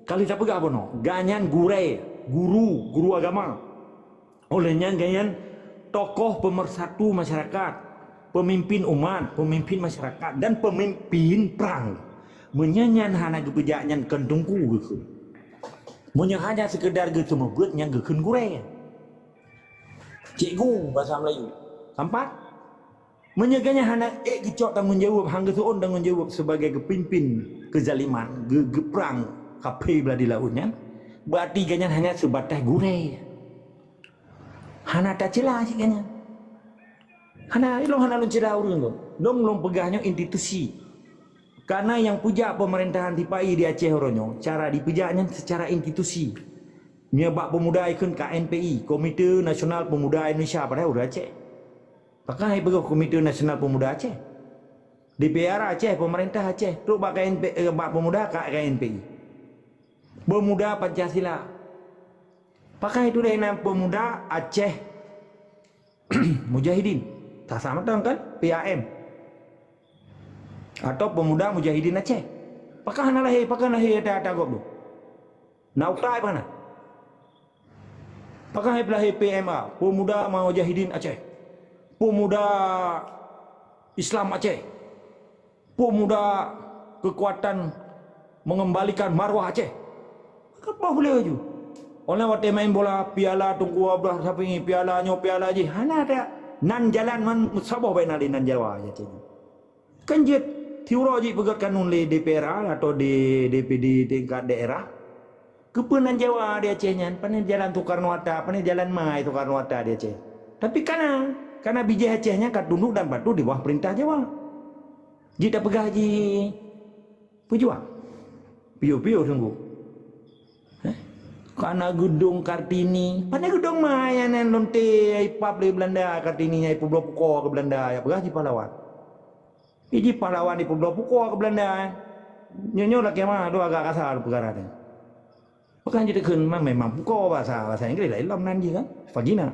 kali tak pegah bono. Ganyan guru agama. Olehnya ganyan tokoh pemersatu masyarakat, pemimpin umat, pemimpin masyarakat dan pemimpin perang. Menyanyian hana gebejaknya kentungku gitu. Hanya sekedar gitu membuatnya geken gure. Cikgu bahasa Melayu. Sampai menyeganya hana gecok tanggung jawab hangga seon tanggung jawab sebagai kepimpin kezaliman, perang kape belah di lautnya. Berarti ganyan hanya sebatas gure. Hana tak celah cikanya. Hana lon celah urang tu. Long pegahnya institusi. Karena yang puja pemerintahan TPI di Aceh Horonyo, cara dipujaknya secara institusi. Nyebab pemuda ikut KNPI, Komite Nasional Pemuda Indonesia pada udah Aceh. Pakai pegawai Komite Nasional Pemuda Aceh. DPR Aceh, pemerintah Aceh, terus bak pemuda KNPI. Pemuda Pancasila. Pakai itu dengan pemuda Aceh Mujahidin. Tak sama kan? PAM. Atau pemuda Mujahidin Aceh. Pakah lahir ada gop tu. Nak utai mana? Pakah lahir PMA, pemuda Mujahidin Aceh. Pemuda Islam Aceh. Pemuda kekuatan mengembalikan marwah Aceh. Apa boleh je? Orang waktu main bola piala tunggu abah siapa ini piala je. Hana ada nan jalan man sabah baik nali nan Jawa ya cik. Kan jet teori pegat kanun le DPR atau di DPD tingkat daerah. Kepenan Jawa di Acehnya, panen jalan Soekarno-Hatta, panen jalan Mai Soekarno-Hatta di Aceh. Tapi karena biji Acehnya kat tunduk dan batu di bawah perintah Jawa. Jika pegah ji pejuang. Pio tunggu. Karena gedung Kartini, panen gedung Mai yang lonte ipap di Belanda Kartininya ipu belah pukul ke Belanda ya pegah ji pahlawan. Iji pahlawan ipu belah pukul ke Belanda. Nyonya lah kemana tu agak kasar perkara ni. Bukan jadi kun memang pukul bahasa Inggris lah ilam nanti kan vagina.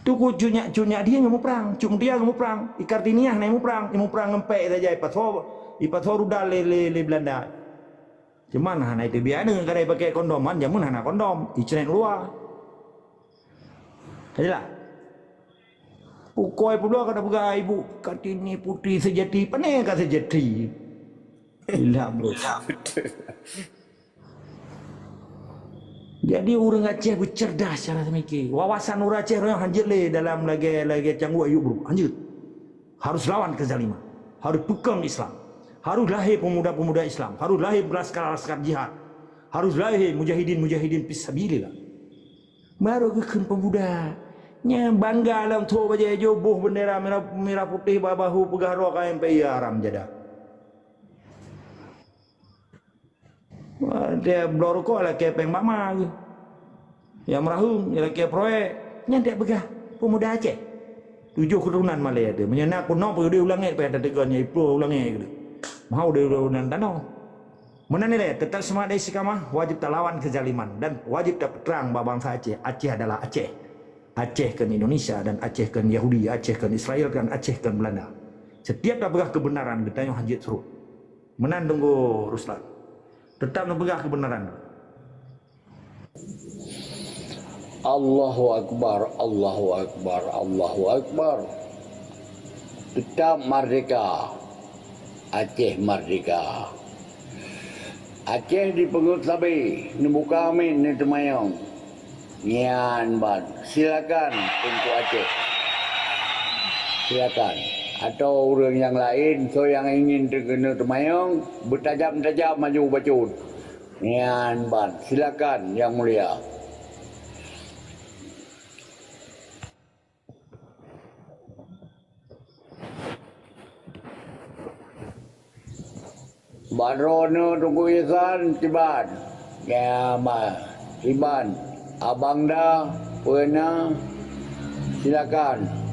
Tu cunya dia ngamu perang, cung dia ngamu perang, Kartiniah ngamu perang ngempek saja ipat rudal le Belanda. Cuman hana itu biasa dengan kadai pakai kondoman, jamun hana kondom, icren luar. Ajalah. Pukoi pula kata pegang ibu Kartini putri sejati, panai kata sejati. Ilham bro. Jadi orang Aceh bercerdas cara semikir. Wawasan orang Aceh yang hanjir le dalam lagi canggu ayuk bro, hanjir. Harus lawan kezaliman, harus pegang Islam. Harus lahir pemuda-pemuda Islam, harus lahir laskar jihad, harus lahir mujahidin fisabilillah. Baru kekun pemuda nya bangga dalam tu baja joboh bendera merah putih bahu pegah roh KMPI haram jada. Dia bloroko lah kepeng mama ke. Yang merahum dia ke proyek nya dia begah pemuda Aceh. 7 keturunan Malaya dia. Menyenak kuno perlu diulangi pada teganya ipo ulangi gitu. Mau diulang tanah. Mana ni tetap semangat istiqamah wajib tak lawan kezaliman dan wajib tak terang bangsa Aceh. Aceh adalah Aceh. Aceh kan Indonesia dan Aceh kan Yahudi, Aceh kan Israel dan Aceh kan Belanda. Setiap tak pegah kebenaran kita yang hanjit seru. Menan tunggu Ruslan. Tetap nak pegah kebenaran. Allahu Akbar, Allahu Akbar, Allahu Akbar. Tetap merdeka. Aceh merdeka. Aceh di pengut sabi, nembuka amin ni temayang. Nyan ban, silakan untuk Aceh. Silakan. Atau orang yang lain, so yang ingin terkena temayang, bertajam-tajam maju bacun. Nyan ban, silakan yang mulia. Barono tunggu isan tiban. Ya ma tiban. abang dah pernah silakan.